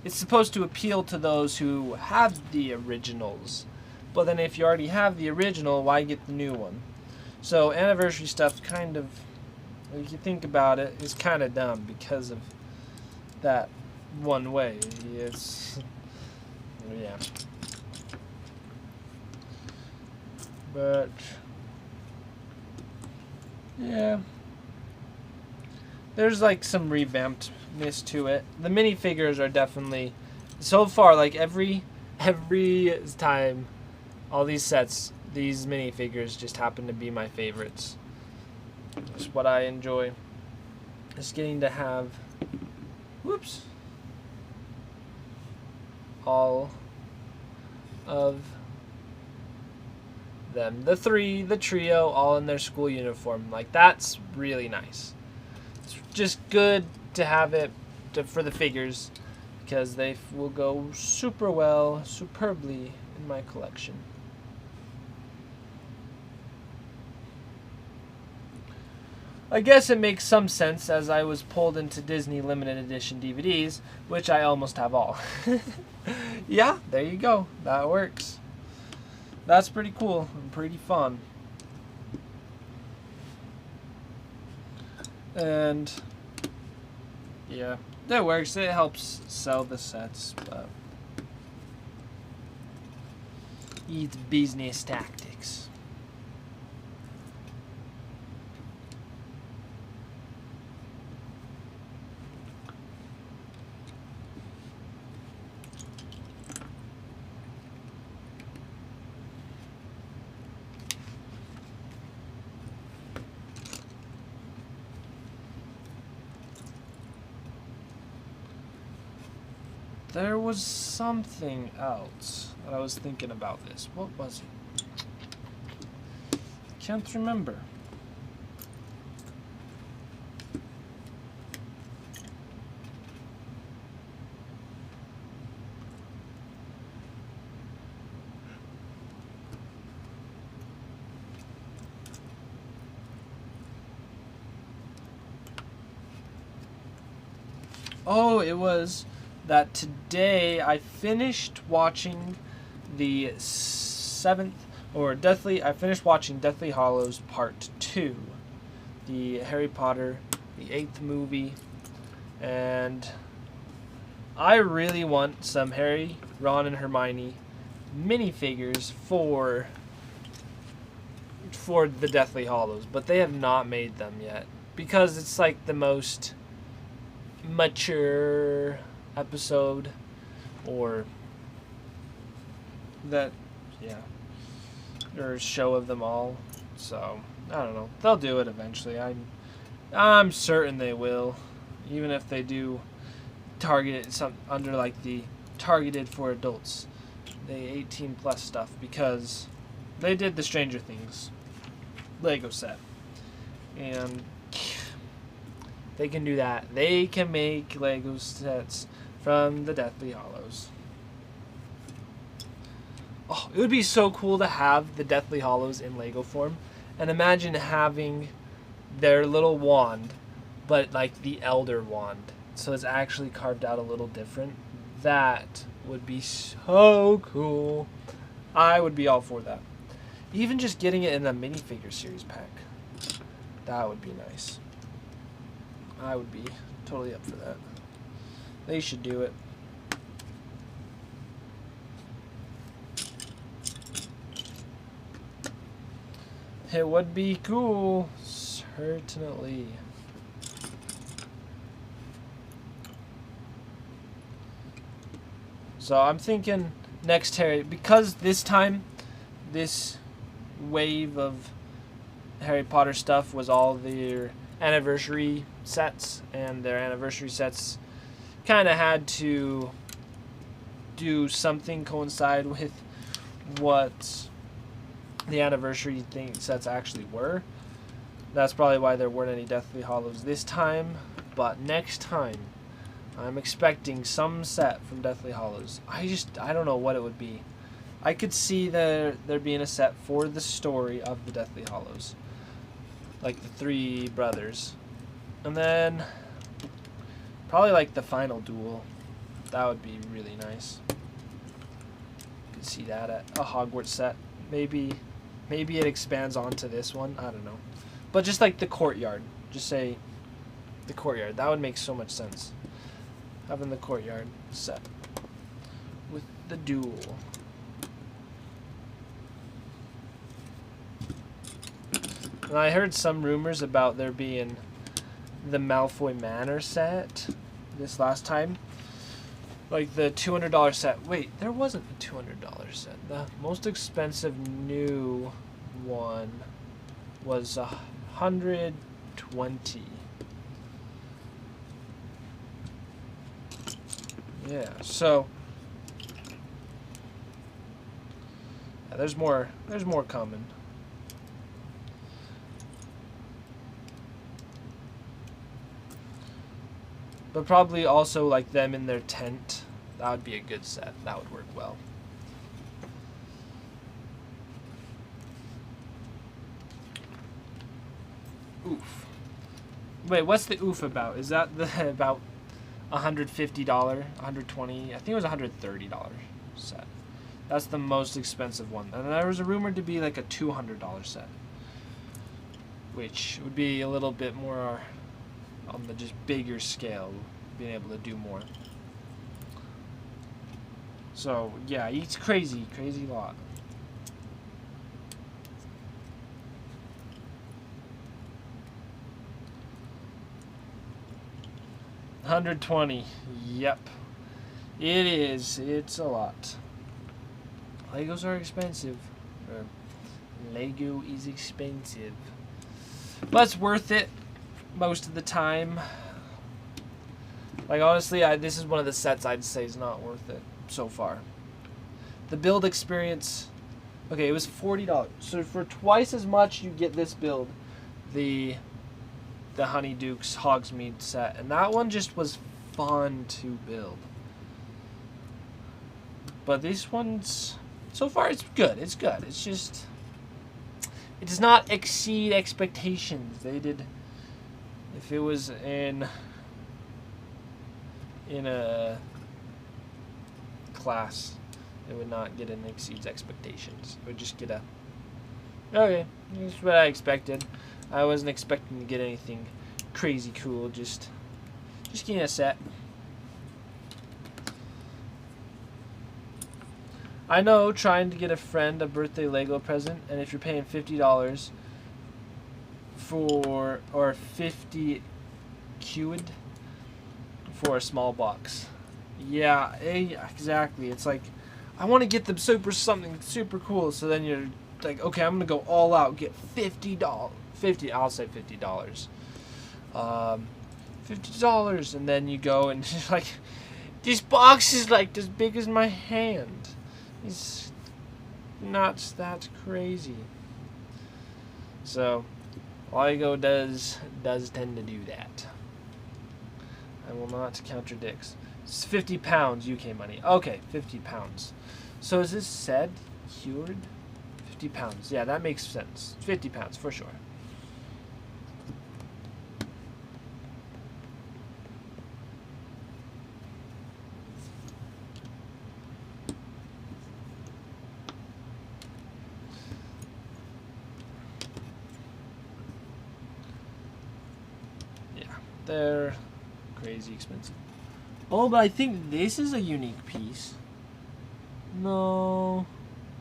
It's supposed to appeal to those who have the originals. But then if you already have the original, why get the new one? So anniversary stuff kind of, if you think about it, is kind of dumb because of that one way. It's, yeah. But, yeah. There's like some revampedness to it. The minifigures are definitely, so far, like every time, all these sets, these minifigures just happen to be my favorites. It's what I enjoy. Just getting to have, whoops, all of them. The trio, all in their school uniform. Like, that's really nice. It's just good to have it for the figures because they will go superbly in my collection. I guess it makes some sense as I was pulled into Disney limited edition DVDs, which I almost have all. Yeah, there you go. That works. That's pretty cool and pretty fun. And yeah, that works. It helps sell the sets, but it's business tactics. There was something else that I was thinking about this. What was it? Can't remember. Oh, it was that today I finished watching the I finished watching Deathly Hallows Part 2. The Harry Potter, the 8th movie. And I really want some Harry, Ron, and Hermione minifigures for the Deathly Hallows, but they have not made them yet. Because it's like the most mature episode or that or show of them all, so I don't know. They'll do it eventually. I'm certain they will, even if they do target it some under like the targeted for adults, the 18 plus stuff, because they did the Stranger Things Lego set, and they can do that. They can make Lego sets from the Deathly Hallows. Oh, it would be so cool to have the Deathly Hallows in Lego form, and imagine having their little wand, but like the Elder Wand, so it's actually carved out a little different. That would be so cool. I would be all for that. Even just getting it in the minifigure series pack, that would be nice. I would be totally up for that. They should do it. It would be cool, certainly. So I'm thinking next Harry, because this time, this wave of Harry Potter stuff was all their anniversary sets, and their anniversary sets kind of had to do something coincide with what the anniversary sets actually were. That's probably why there weren't any Deathly Hallows this time, but next time I'm expecting some set from Deathly Hallows. I don't know what it would be. I could see there being a set for the story of the Deathly Hallows, like the three brothers, and then probably like the final duel. That would be really nice. Could see that at a Hogwarts set. Maybe it expands onto this one. I don't know, but just like the courtyard. Just say the courtyard. That would make so much sense. Having the courtyard set with the duel. And I heard some rumors about there being the Malfoy Manor set this last time. Like the $200 set. Wait, there wasn't a $200 set. The most expensive new one was $120. Yeah, so yeah, there's more coming. But probably also like them in their tent. That would be a good set. That would work well. Oof. Wait, what's the oof about? Is that the about $150, $120? I think it was $130 set. That's the most expensive one. And there was a rumored to be like a $200 set, which would be a little bit more on the just bigger scale, being able to do more. So yeah, it's crazy lot. $120. Yep, it is. It's a lot. Legos are expensive. Lego is expensive, but it's worth it most of the time. Like honestly, this is one of the sets I'd say is not worth it so far. The build experience, okay, it was $40. So for twice as much, you get this build, the Honeyduke's Hogsmeade set, and that one just was fun to build. But these ones, so far, it's good. It's good. It's just, it does not exceed expectations. They did. If it was in a class, it would not get an exceeds expectations. It would just get a, okay, that's what I expected. I wasn't expecting to get anything crazy cool, just getting a set. I know trying to get a friend a birthday Lego present, and if you're paying $50 for, or 50 quid for a small box. Yeah, exactly. It's like, I want to get them something super cool, so then you're like, okay, I'm gonna go all out, get $50, I'll say $50, $50, and then you go and like, this box is like as big as my hand. It's not that crazy. So, LEGO does tend to do that. I will not contradict. It's 50 pounds UK money. Okay, 50 pounds. So is this said cured? 50 pounds. Yeah, that makes sense. 50 pounds for sure. Yeah, they're crazy expensive. Oh, but I think this is a unique piece. No,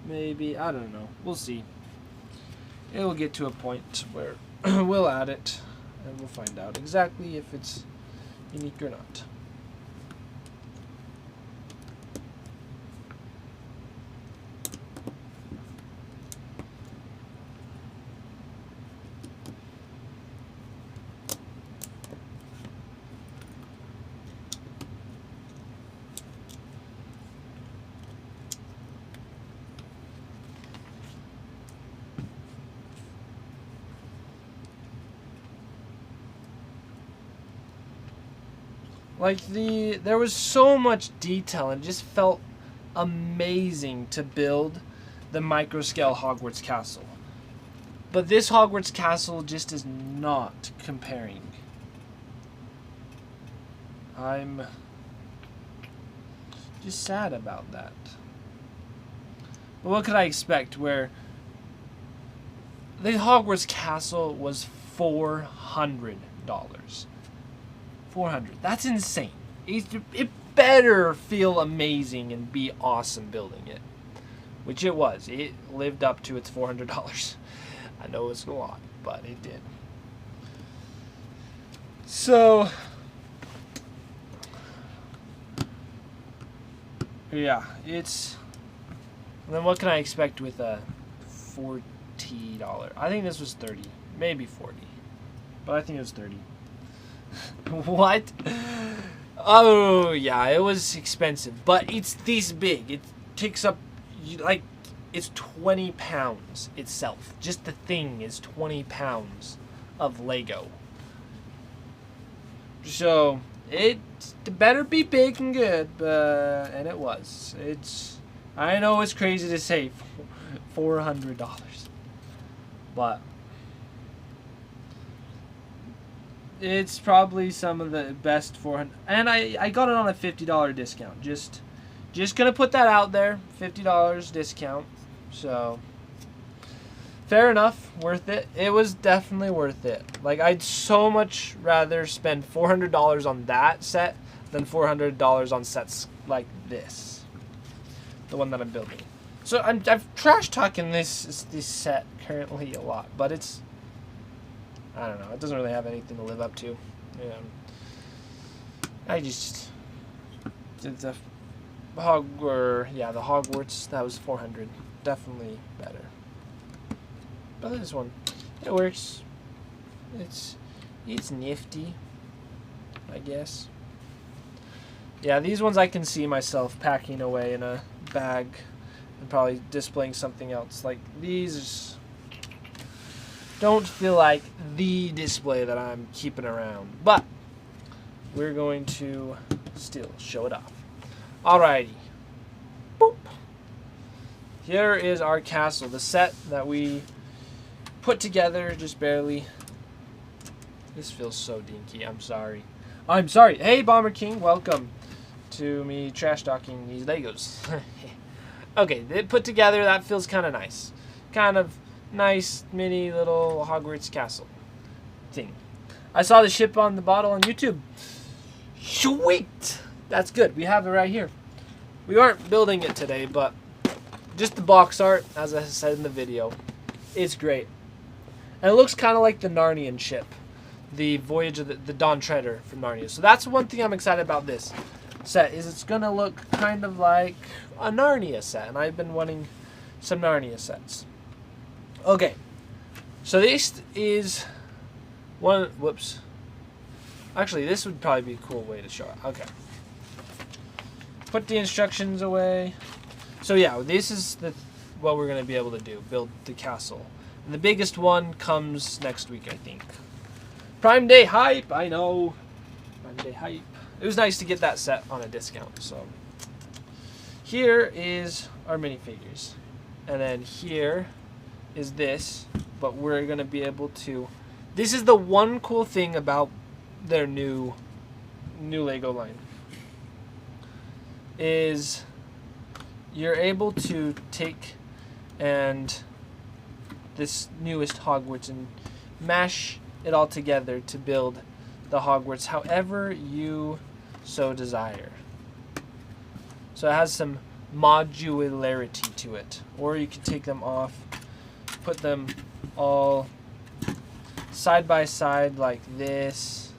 maybe, I don't know. We'll see. It will get to a point where we'll add it and we'll find out exactly if it's unique or not. Like there was so much detail and it just felt amazing to build the micro-scale Hogwarts castle. But this Hogwarts castle just is not comparing. I'm just sad about that. But what could I expect where the Hogwarts castle was $400? 400. That's insane. It better feel amazing and be awesome building it. Which it was. It lived up to its $400. I know it's a lot, but it did. So, yeah, it's... Then what can I expect with a $40? I think this was 30, maybe 40. But I think it was 30. What? Oh, yeah, it was expensive. But it's this big. It takes up, like, it's 20 pounds itself. Just the thing is 20 pounds of Lego. So, it better be big and good, and it was. I know it's crazy to say $400. But it's probably some of the best 400, and I got it on a $50 discount. Just gonna put that out there, $50 discount. So fair enough, worth it. It was definitely worth it. Like, I'd so much rather spend $400 on that set than $400 on sets like this, the one that I'm building. So I'm trash talking this set currently a lot, but it's, I don't know. It doesn't really have anything to live up to. I just did the the Hogwarts. That was 400. Definitely better. But this one, it works. It's nifty, I guess. Yeah, these ones I can see myself packing away in a bag and probably displaying something else. Like, these don't feel like the display that I'm keeping around, but we're going to still show it off. Alrighty. Boop. Here is our castle, the set that we put together just barely. This feels so dinky. I'm sorry. Hey, Bomber King, welcome to me trash talking these Legos. Okay, they put together. That feels kind of nice. Kind of nice mini little Hogwarts castle thing. I saw the ship on the bottle on YouTube. Sweet! That's good. We have it right here. We aren't building it today, but just the box art, as I said in the video, it's great. And it looks kind of like the Narnian ship. The Voyage of the Dawn Treader from Narnia. So that's one thing I'm excited about this set, is it's going to look kind of like a Narnia set. And I've been wanting some Narnia sets. Okay. So this is one. Whoops. Actually, this would probably be a cool way to show it. Okay. Put the instructions away. So yeah, this is what we're going to be able to do. Build the castle. And the biggest one comes next week, I think. Prime Day hype! I know. Prime Day hype. It was nice to get that set on a discount. So here is our minifigures. And then here is this. But we're going to be able to... This is the one cool thing about their new Lego line. Is you're able to take and this newest Hogwarts and mash it all together to build the Hogwarts however you so desire. So it has some modularity to it. Or you can take them off, put them all side by side like this,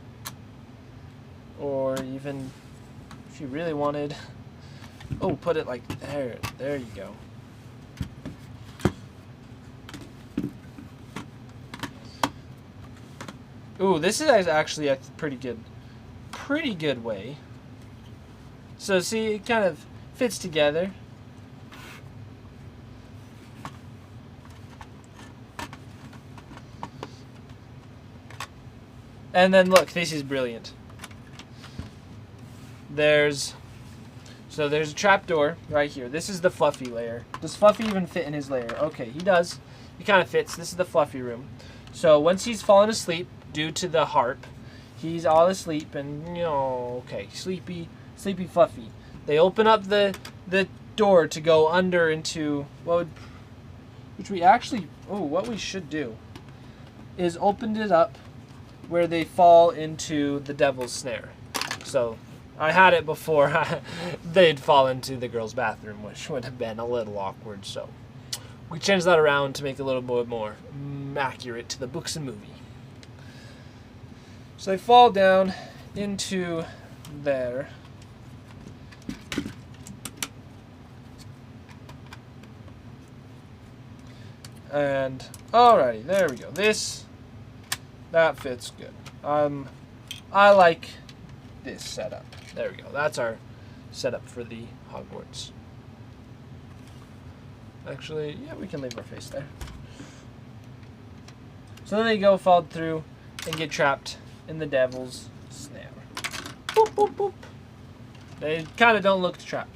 or even if you really wanted, put it like there you go. Ooh, this is actually a pretty good way. So see, it kind of fits together. And then look, this is brilliant. There's a trapdoor right here. This is the Fluffy layer. Does Fluffy even fit in his layer? Okay, he does. He kind of fits. This is the Fluffy room. So once he's fallen asleep due to the harp, he's all asleep and okay, sleepy Fluffy. They open up the door to go under into what we should do is open it up where they fall into the devil's snare. So I had it before they'd fall into the girls' bathroom, which would have been a little awkward. So we changed that around to make it a little bit more accurate to the books and movie. So they fall down into there. And alrighty, there we go. That fits good. I like this setup. There we go. That's our setup for the Hogwarts. Actually, yeah, we can leave our face there. So then they go, fall through, and get trapped in the devil's snare. Boop, boop, boop. They kind of don't look trapped.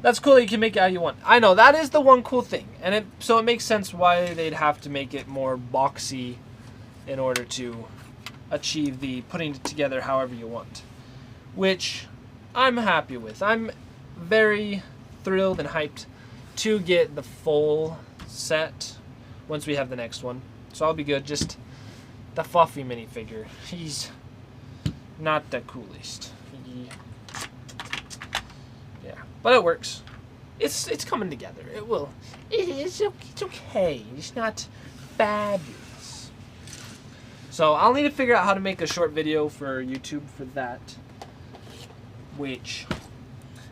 That's cool that you can make it how you want. I know, that is the one cool thing. And so it makes sense why they'd have to make it more boxy in order to achieve the putting it together however you want. Which I'm happy with. I'm very thrilled and hyped to get the full set once we have the next one. So I'll be good. Just the Fluffy minifigure. He's not the coolest. Yeah, but it works. It's coming together. It will. It's okay. It's not fabulous. So I'll need to figure out how to make a short video for YouTube for that. Which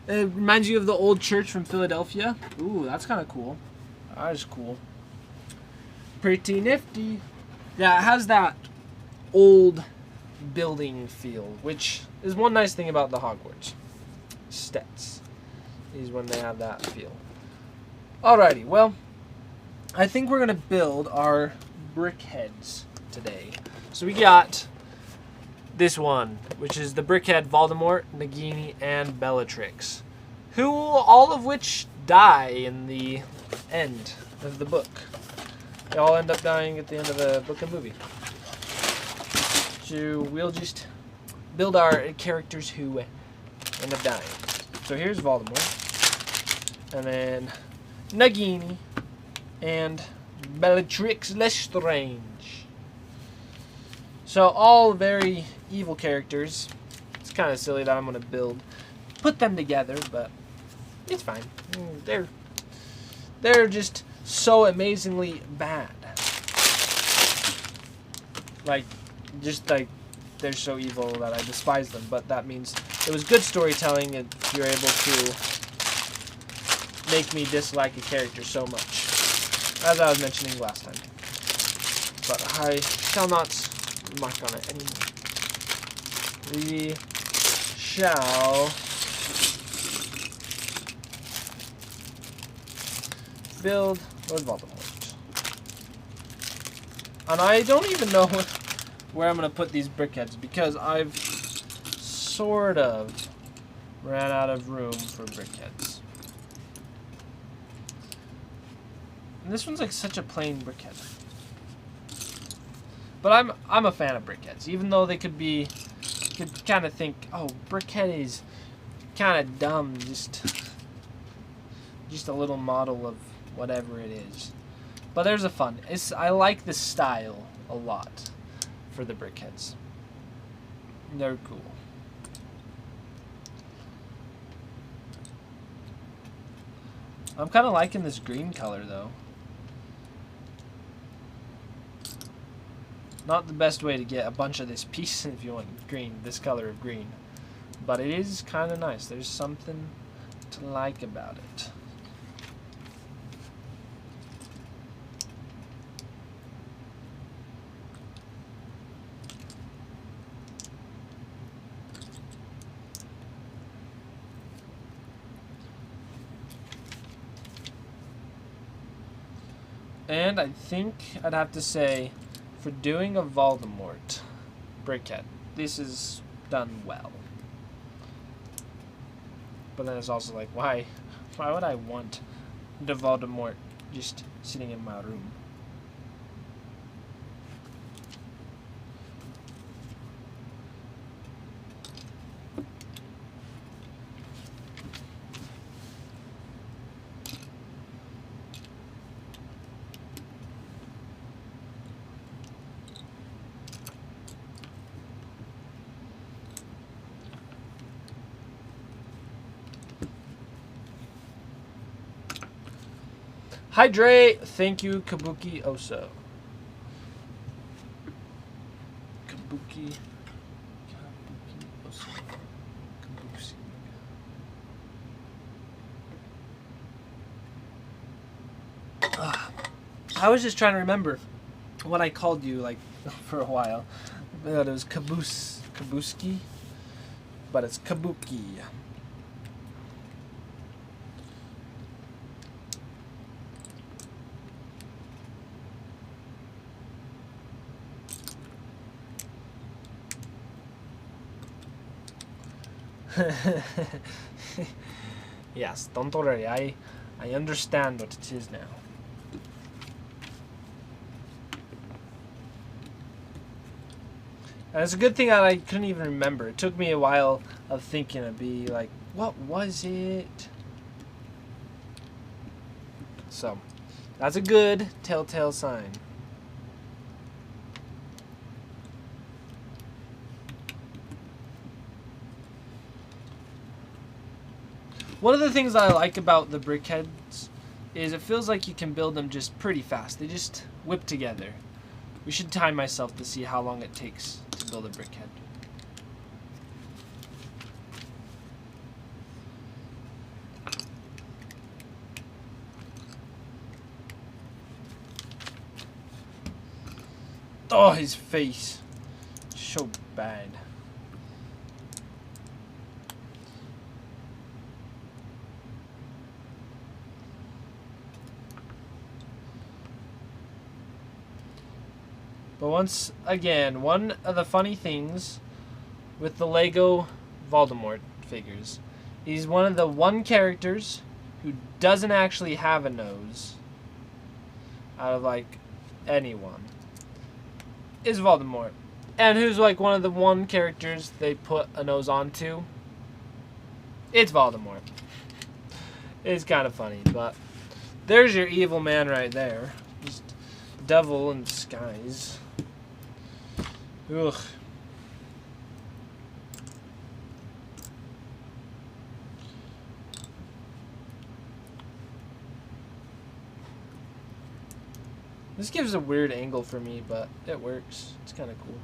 it reminds you of the old church from Philadelphia. Ooh, that's kind of cool. That is cool. Pretty nifty. Yeah, it has that old building feel, which is one nice thing about the Hogwarts sets, is when they have that feel. Alrighty, well, I think we're going to build our Brickheads today. So we got this one, which is the Brickhead Voldemort, Nagini, and Bellatrix, who all of which die in the end of the book. They all end up dying at the end of the book and movie. So we'll just build our characters who end up dying. So here's Voldemort, and then Nagini, and Bellatrix Lestrange. So all very evil characters. It's kind of silly that I'm going to put them together, but it's fine. They're just so amazingly bad. They're so evil that I despise them, but that means it was good storytelling if you're able to make me dislike a character so much. as I was mentioning last time. But I shall not mark on it anymore. We shall build Lord Voldemort. And I don't even know where I'm going to put these brickheads because I've sort of ran out of room for brickheads. And this one's like such a plain brickhead. But I'm a fan of brickheads, even though they could be, you could kind of think, oh, brickhead is kind of dumb, just a little model of whatever it is. But there's a fun. I like the style a lot for the brickheads. They're cool. I'm kind of liking this green color though. Not the best way to get a bunch of this piece if you want green, this color of green. But it is kind of nice. There's something to like about it. And I think I'd have to say, for doing a Voldemort brickhead, this is done well. But then it's also like, why would I want the Voldemort just sitting in my room? Hydrate! Thank you, Kabuki Oso. Kabuki Oso. Kabuki. I was just trying to remember what I called you, like, for a while. I thought it was Kabuski, but it's Kabuki. Yes, don't worry. I understand what it is now. And it's a good thing that I couldn't even remember. It took me a while of thinking to be like, what was it? So, that's a good telltale sign. One of the things that I like about the brickheads is it feels like you can build them just pretty fast. They just whip together. We should time myself to see how long it takes to build a brickhead. Oh, his face. So bad. But once again, one of the funny things with the Lego Voldemort figures, he's one of the one characters who doesn't actually have a nose out of like anyone is Voldemort. And who's like one of the one characters they put a nose onto? It's Voldemort. It's kind of funny, but there's your evil man right there. Just devil in disguise. Ugh. This gives a weird angle for me, but it works. It's kind of cool.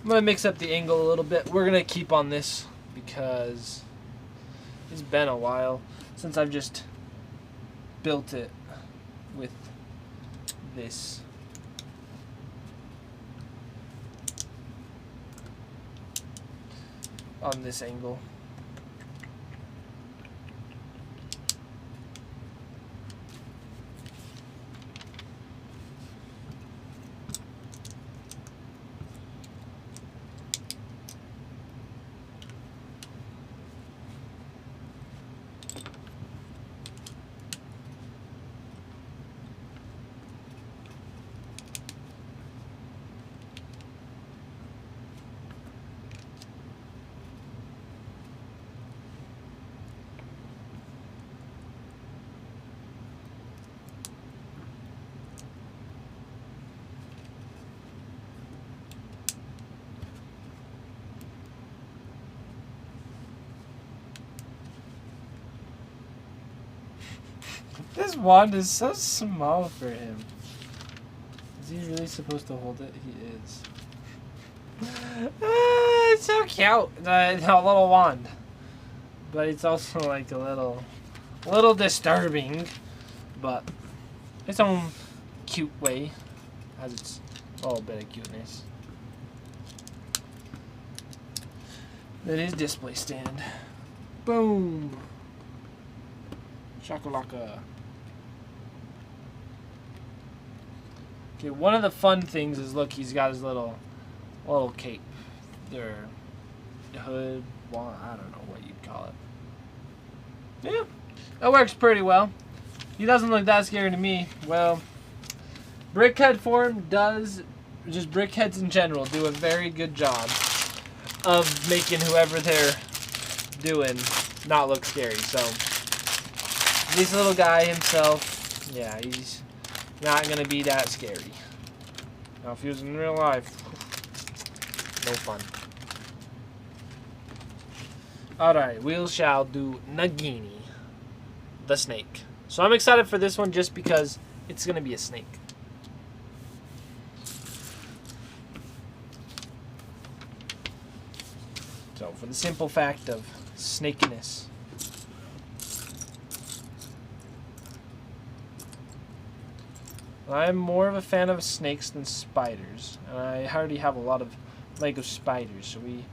I'm going to mix up the angle a little bit. We're going to keep on this because it's been a while since I've just built it with this. On this angle. This wand is so small for him. Is he really supposed to hold it? He is. It's so cute. A little wand. But it's also like a little disturbing. But its own cute way. Has its little bit of cuteness. That is display stand. Boom. Shakalaka. Okay, one of the fun things is, look, he's got his little cape. Or hood, well, I don't know what you'd call it. Yeah, that works pretty well. He doesn't look that scary to me. Well, Brickhead form does, just Brickheads in general, do a very good job of making whoever they're doing not look scary. So, this little guy himself, yeah, he's not going to be that scary. Now, if he was in real life, no fun. Alright, we shall do Nagini the Snake. So I'm excited for this one just because it's going to be a snake. So, for the simple fact of snakiness. I'm more of a fan of snakes than spiders, and I already have a lot of Lego spiders, so we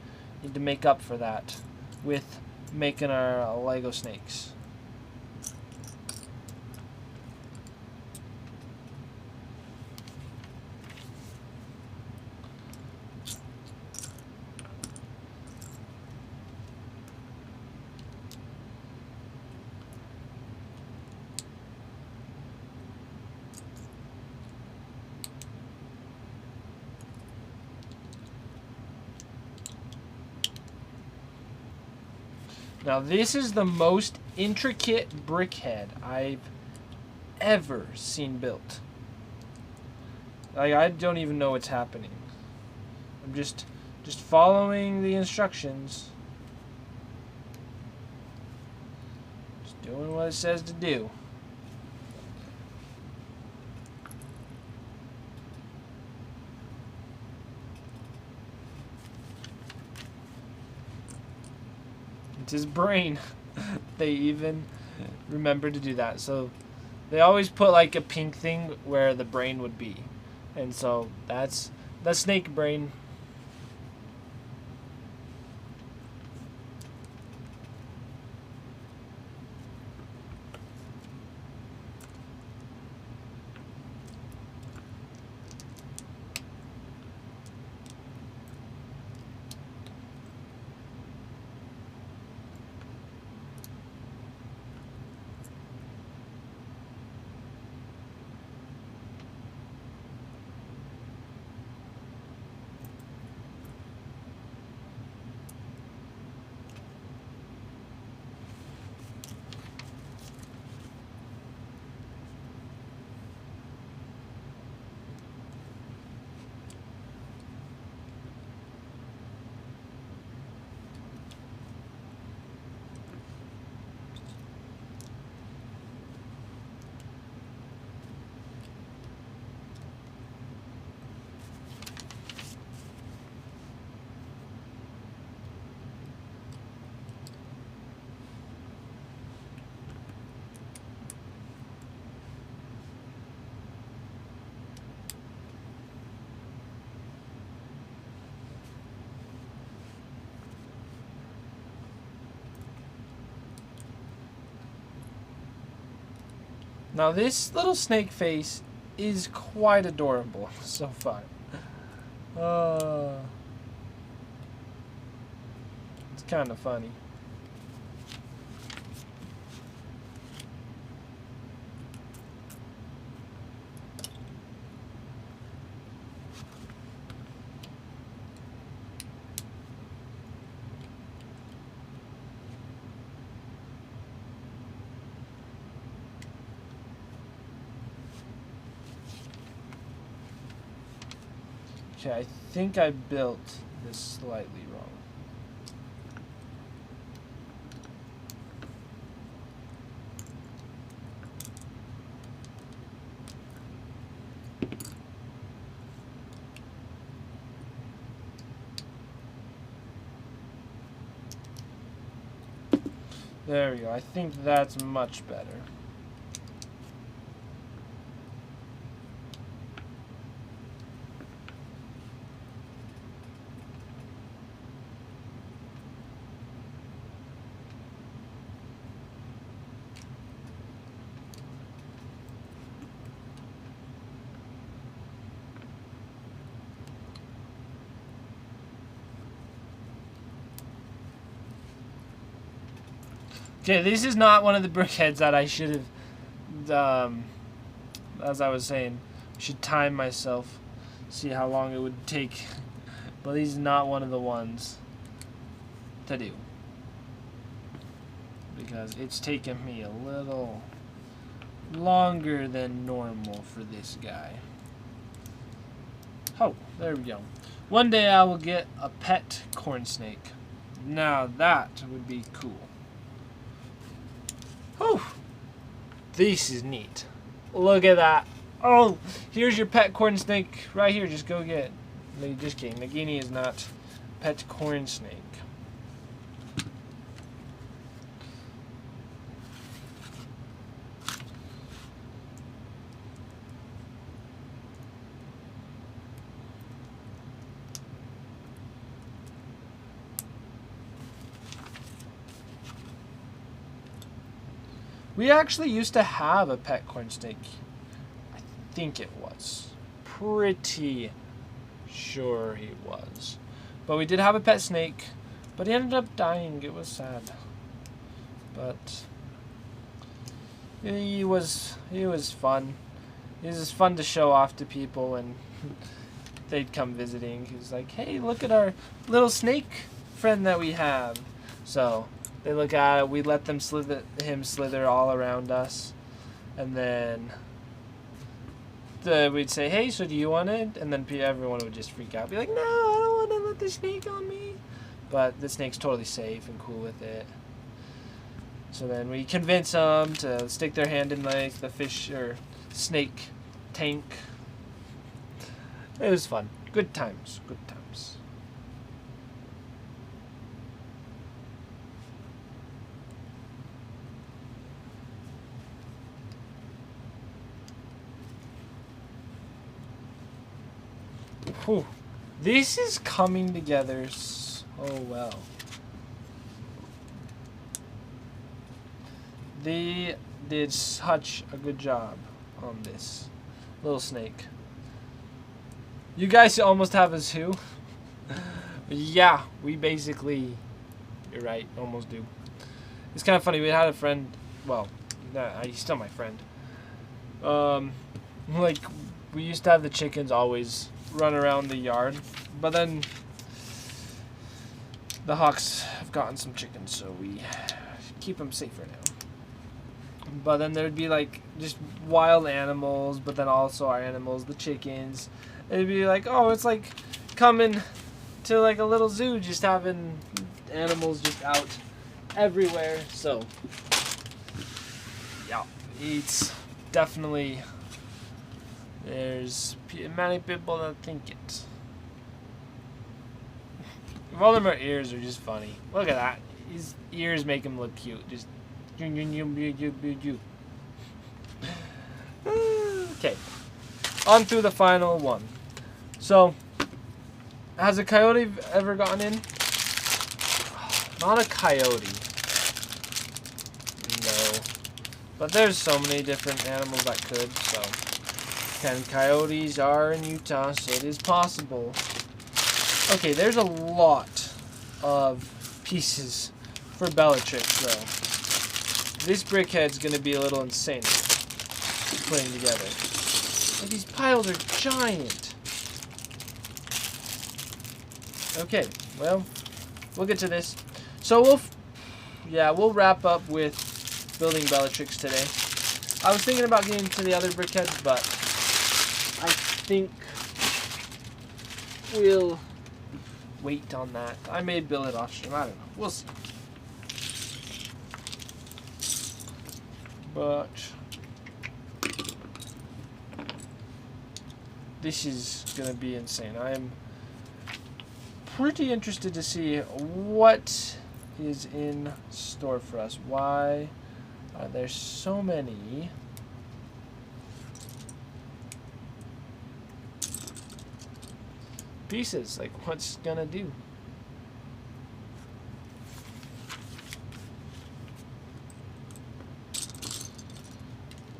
need to make up for that with making our Lego snakes. Now this is the most intricate brickhead I've ever seen built. Like, I don't even know what's happening. I'm just following the instructions. Just doing what it says to do. His brain. They even remember to do that. So they always put like a pink thing where the brain would be, and so that's the snake brain. Now this little snake face is quite adorable so far. It's kind of funny. Okay, I think I built this slightly wrong. There we go. I think that's much better. Okay, this is not one of the Brickheads that I should have, as I was saying, should time myself, see how long it would take, but this is not one of the ones to do, because it's taken me a little longer than normal for this guy. Oh, there we go. One day I will get a pet corn snake. Now that would be cool. Oh, this is neat. Look at that. Oh, here's your pet corn snake right here. Just go get it. No, just kidding. Nagini is not pet corn snake. We actually used to have a pet corn snake. I think it was. Pretty sure he was. But we did have a pet snake, but he ended up dying. It was sad. But he was fun. He was fun to show off to people when they'd come visiting. He was like, hey, look at our little snake friend that we have. So they look at it, we let them slither all around us, and then we'd say, hey, so do you want it? And then everyone would just freak out, be like, no, I don't want to let the snake on me. But the snake's totally safe and cool with it. So then we convince them to stick their hand in like the fish or snake tank. It was fun. Good times. Good times. Whew. This is coming together so well. They did such a good job on this little snake. You guys almost have us who? Yeah, we basically, you're right, almost do. It's kind of funny, we had a friend, well, he's still my friend. Like, we used to have the chickens always run around the yard, but then the hawks have gotten some chickens, so we keep them safer now. But then there'd be like just wild animals, but then also our animals, the chickens. It'd be like, oh, it's like coming to like a little zoo, just having animals just out everywhere. So yeah, it's definitely, there's many people that think it. Voldemort ears are just funny. Look at that. His ears make him look cute. Just okay. On to the final one. So, has a coyote ever gotten in? Not a coyote. No. But there's so many different animals that could, so. 10 coyotes are in Utah, so it is possible. Okay, there's a lot of pieces for Bellatrix, though. This Brickhead's going to be a little insane putting together. Like, these piles are giant. Okay, well, we'll get to this. So we'll wrap up with building Bellatrix today. I was thinking about getting to the other Brickheads, but I think we'll wait on that. I may build it off stream. I don't know. We'll see. But this is gonna be insane. I am pretty interested to see what is in store for us. Why are there so many pieces? Like, what's gonna do?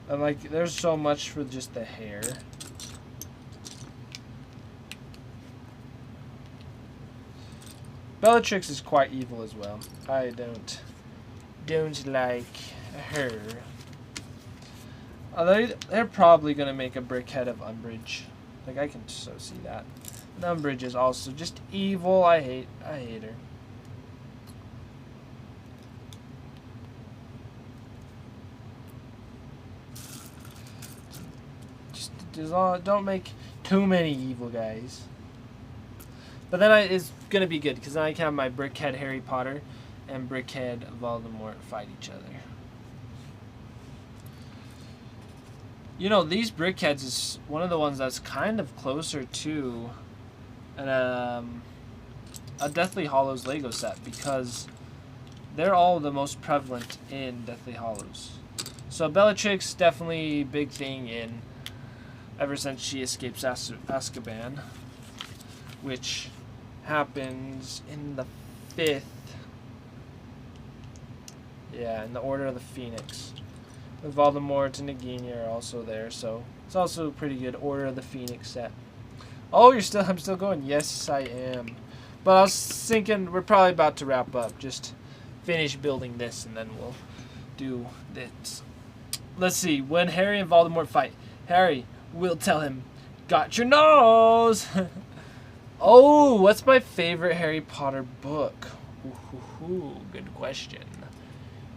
And like, there's so much for just the hair. Bellatrix is quite evil as well. I don't like her. They're probably gonna make a Brickhead of Umbridge. Like, I can so see that. And Umbridge is also just evil. I hate her. Just don't make too many evil guys. But then it's going to be good, because then I can have my Brickhead Harry Potter and Brickhead Voldemort fight each other. You know, these Brickheads is one of the ones that's kind of closer to a Deathly Hallows Lego set, because they're all the most prevalent in Deathly Hallows. So Bellatrix, definitely big thing in ever since she escapes Azkaban, which happens in the 5th. Yeah, in the Order of the Phoenix. With Voldemort and Nagini are also there, so it's also a pretty good Order of the Phoenix set. Oh, I'm still going? Yes, I am. But I was thinking we're probably about to wrap up. Just finish building this and then we'll do this. Let's see. When Harry and Voldemort fight, Harry will tell him, "Got your nose!" Oh, what's my favorite Harry Potter book? Ooh, good question.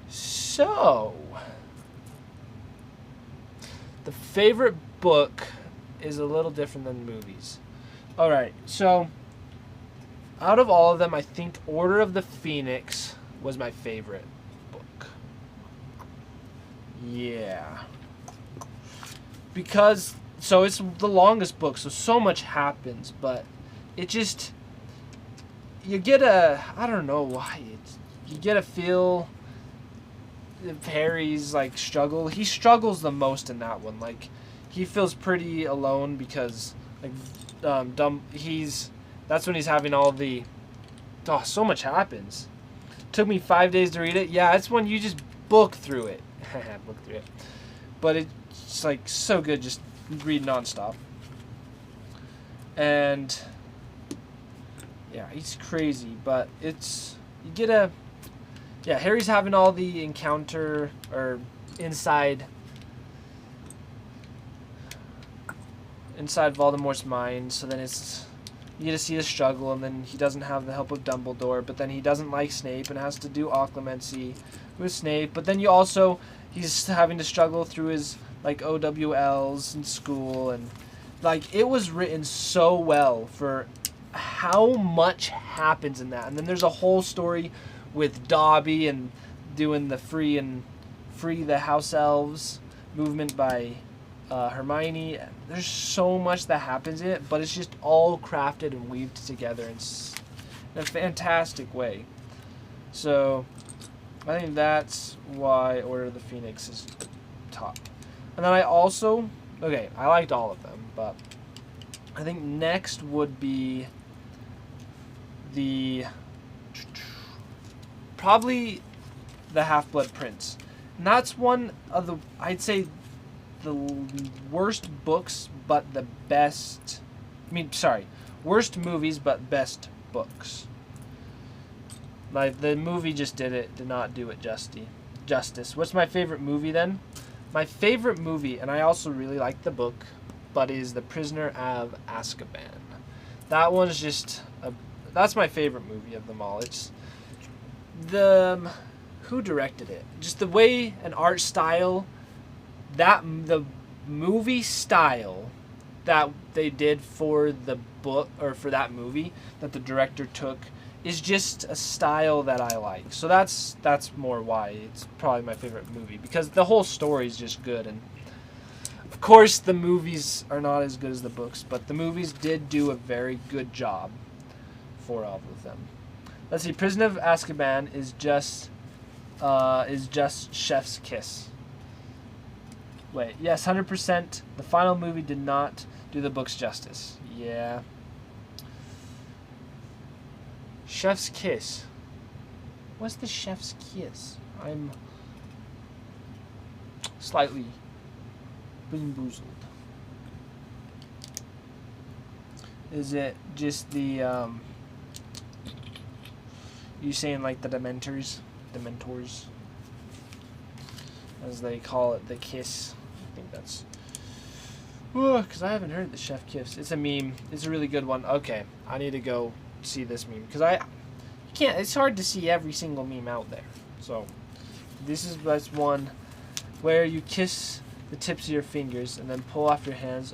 So, the favorite book is a little different than movies. Alright, so, out of all of them, I think Order of the Phoenix was my favorite book. Yeah. Because, so it's the longest book, so much happens, but it just, you get I don't know why, you get a feel of Harry's, like, struggle. He struggles the most in that one. Like, he feels pretty alone because, like, that's when he's having all the, so much happens. Took me 5 days to read it. Yeah, it's when you just book through it. Book through it. But it's, like, so good just read nonstop. And yeah, he's crazy, but it's, you get yeah, Harry's having all the encounter, or inside Voldemort's mind, so then you get to see the struggle, and then he doesn't have the help of Dumbledore, but then he doesn't like Snape and has to do occlumency with Snape, but then he's having to struggle through his, like, OWLs in school, and, like, it was written so well for how much happens in that. And then there's a whole story with Dobby and doing the free the house elves movement by Hermione. There's so much that happens in it, but it's just all crafted and weaved together in a fantastic way. So I think that's why Order of the Phoenix is top. And then I also, okay, I liked all of them, but I think next would be probably the Half-Blood Prince. that's one of the, I'd say, the worst books, but the best. I mean, sorry, worst movies, but best books. Like, the movie just did not do it justice. What's my favorite movie then? My favorite movie, and I also really like the book, but is The Prisoner of Azkaban. That one's just that's my favorite movie of them all. It's who directed it? Just the way an art style, the movie style that they did for the book, or for that movie that the director took, is just a style that I like. So that's more why it's probably my favorite movie, because the whole story is just good. And of course the movies are not as good as the books, but the movies did do a very good job for all of them. Let's see, Prisoner of Azkaban is just Chef's Kiss. Wait, yes, 100%. The final movie did not do the books justice. Yeah. Chef's Kiss. What's the Chef's Kiss? I'm slightly bamboozled. Is it just the you saying like the Dementors, as they call it, the kiss? I think that's, because I haven't heard the Chef Kiss. It's a meme. It's a really good one. Okay, I need to go see this meme, because you can't. It's hard to see every single meme out there. So this is one where you kiss the tips of your fingers and then pull off your hands,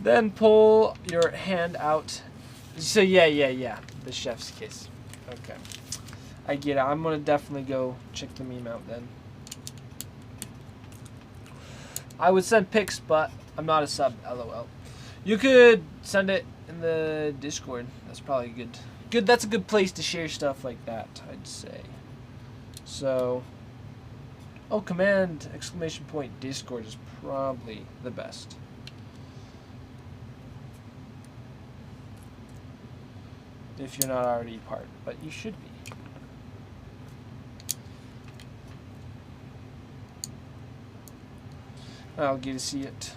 then pull your hand out. So yeah, the Chef's Kiss. Okay, I get it. I'm gonna definitely go check the meme out then. I would send pics, but I'm not a sub. LOL. You could send it in the Discord. That's probably good. That's a good place to share stuff like that, I'd say. So, command ! Discord is probably the best. If you're not already part, but you should be. I'll get to see it.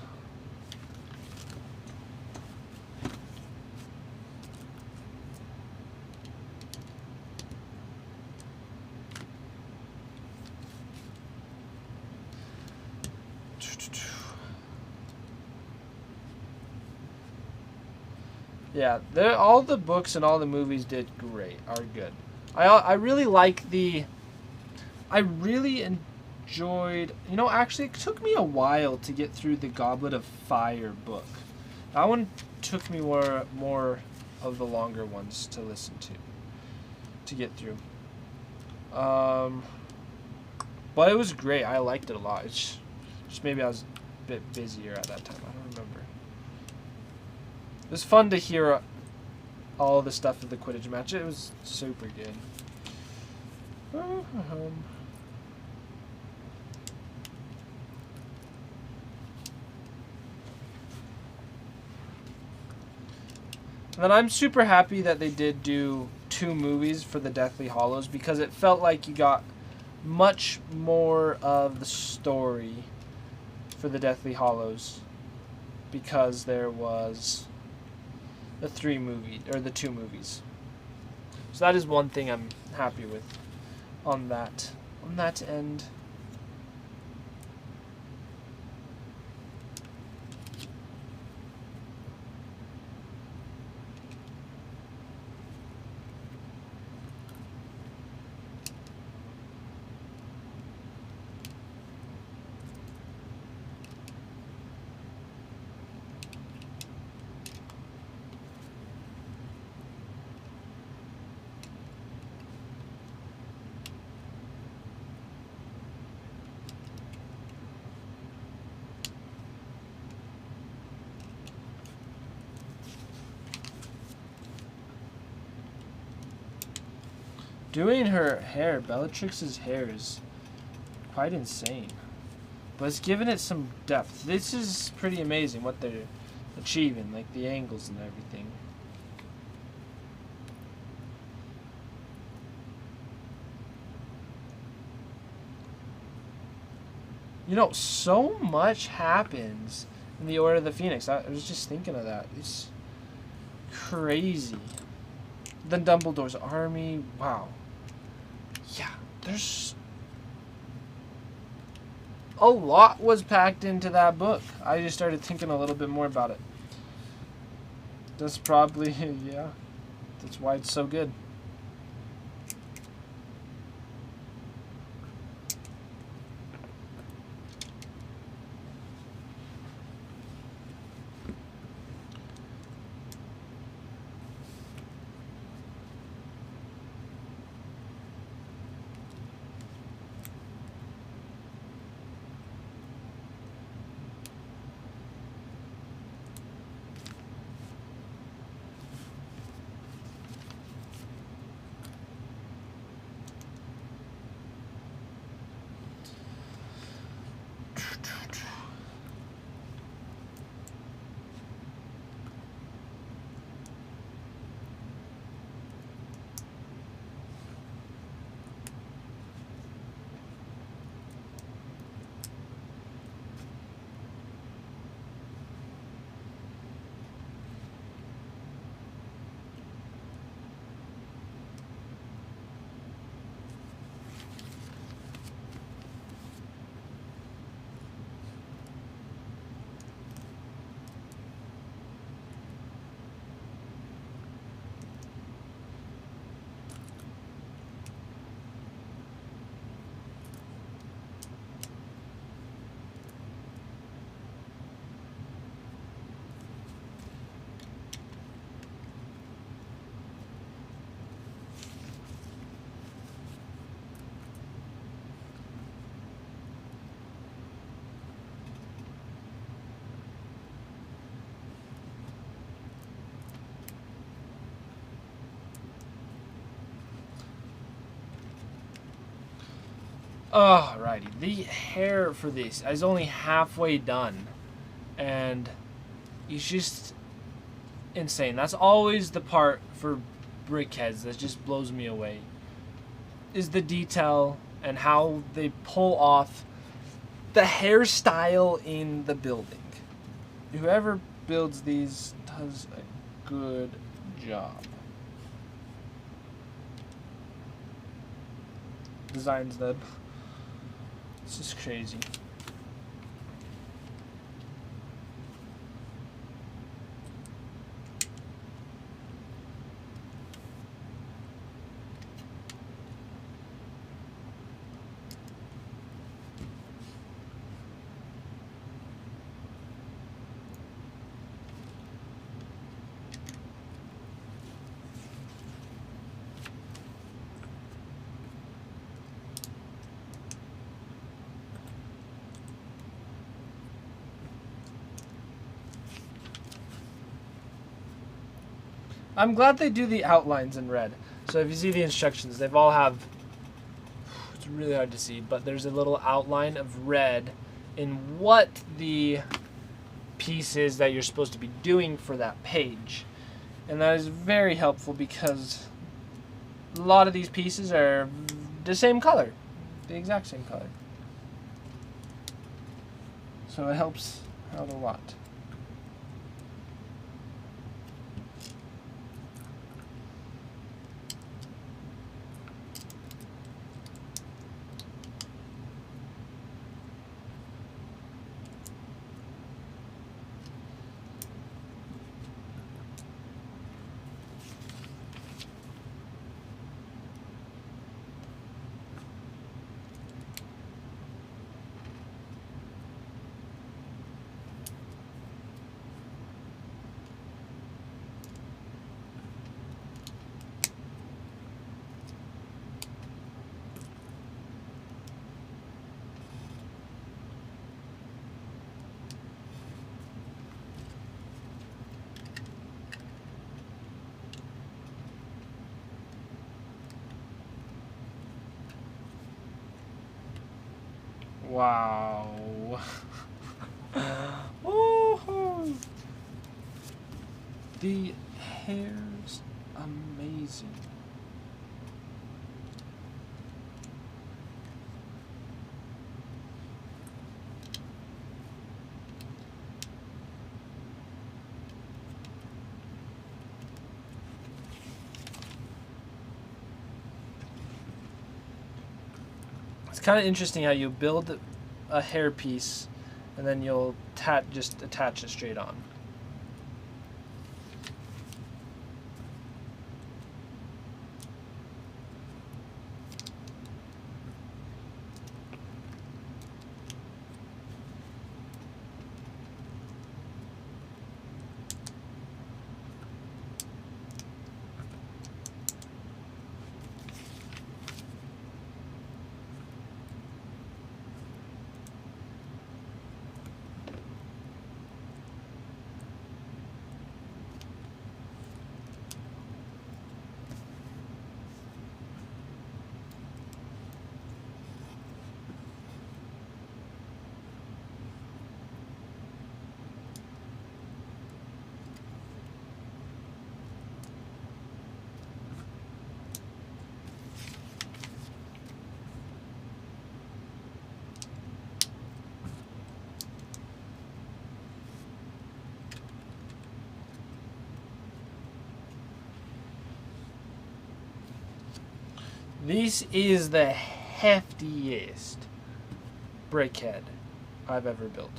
Yeah, all the books and all the movies are good. I really like I really enjoyed, actually it took me a while to get through the Goblet of Fire book. That one took me more of the longer ones to listen to get through. But it was great. I liked it a lot. It's just maybe I was a bit busier at that time. I don't remember. It was fun to hear all the stuff of the Quidditch match. It was super good. And then I'm super happy that they did do 2 movies for the Deathly Hallows, because it felt like you got much more of the story for the Deathly Hallows, because there was the 2 movies. So that is one thing I'm happy with on that end. Doing her hair, Bellatrix's hair, is quite insane. But it's giving it some depth. This is pretty amazing what they're achieving, like the angles and everything. You know, so much happens in the Order of the Phoenix. I was just thinking of that. It's crazy. Then Dumbledore's army. Wow. Yeah, there's a lot was packed into that book. I just started thinking a little bit more about it. That's probably, yeah, that's why it's so good. Alrighty, the hair for this is only halfway done, and it's just insane. That's always the part for Brickheads that just blows me away, is the detail and how they pull off the hairstyle in the building. Whoever builds these does a good job. Designs them. It's just crazy. I'm glad they do the outlines in red. So if you see the instructions, they've all have, it's really hard to see, but there's a little outline of red in what the piece is that you're supposed to be doing for that page. And that is very helpful because a lot of these pieces are the same color, the exact same color. So it helps out a lot. Wow. Woohoo! The hair's amazing. It's kind of interesting how you build a hairpiece and then you'll just attach it straight on. This is the heftiest brickhead I've ever built.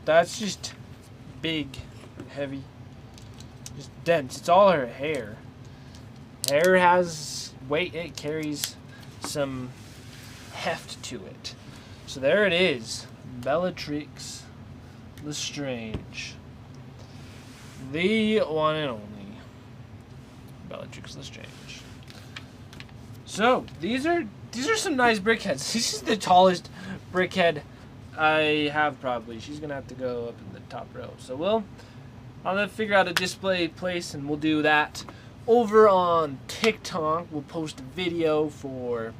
That's just big, heavy, just dense. It's all her hair. Hair has weight, it carries some heft to it. So there it is, Bellatrix Lestrange. The one and only Bellatrix Lestrange. So these are some nice brickheads. This is the tallest brickhead I have probably. She's gonna have to go up in the top row. So I'll have to figure out a display place and we'll do that over on TikTok. We'll post a video for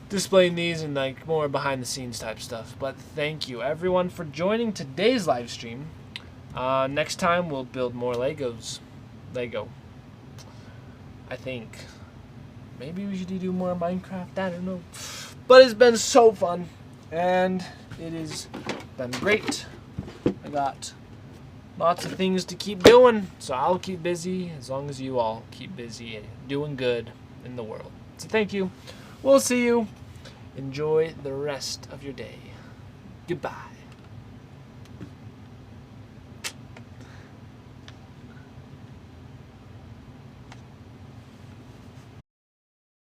displaying these and like more behind the scenes type stuff. But thank you everyone for joining today's live stream. Next time we'll build more Lego. I think. Maybe we should do more Minecraft, I don't know. But it's been so fun. And it has been great. I got lots of things to keep doing. So I'll keep busy as long as you all keep busy and doing good in the world. So thank you. We'll see you. Enjoy the rest of your day. Goodbye.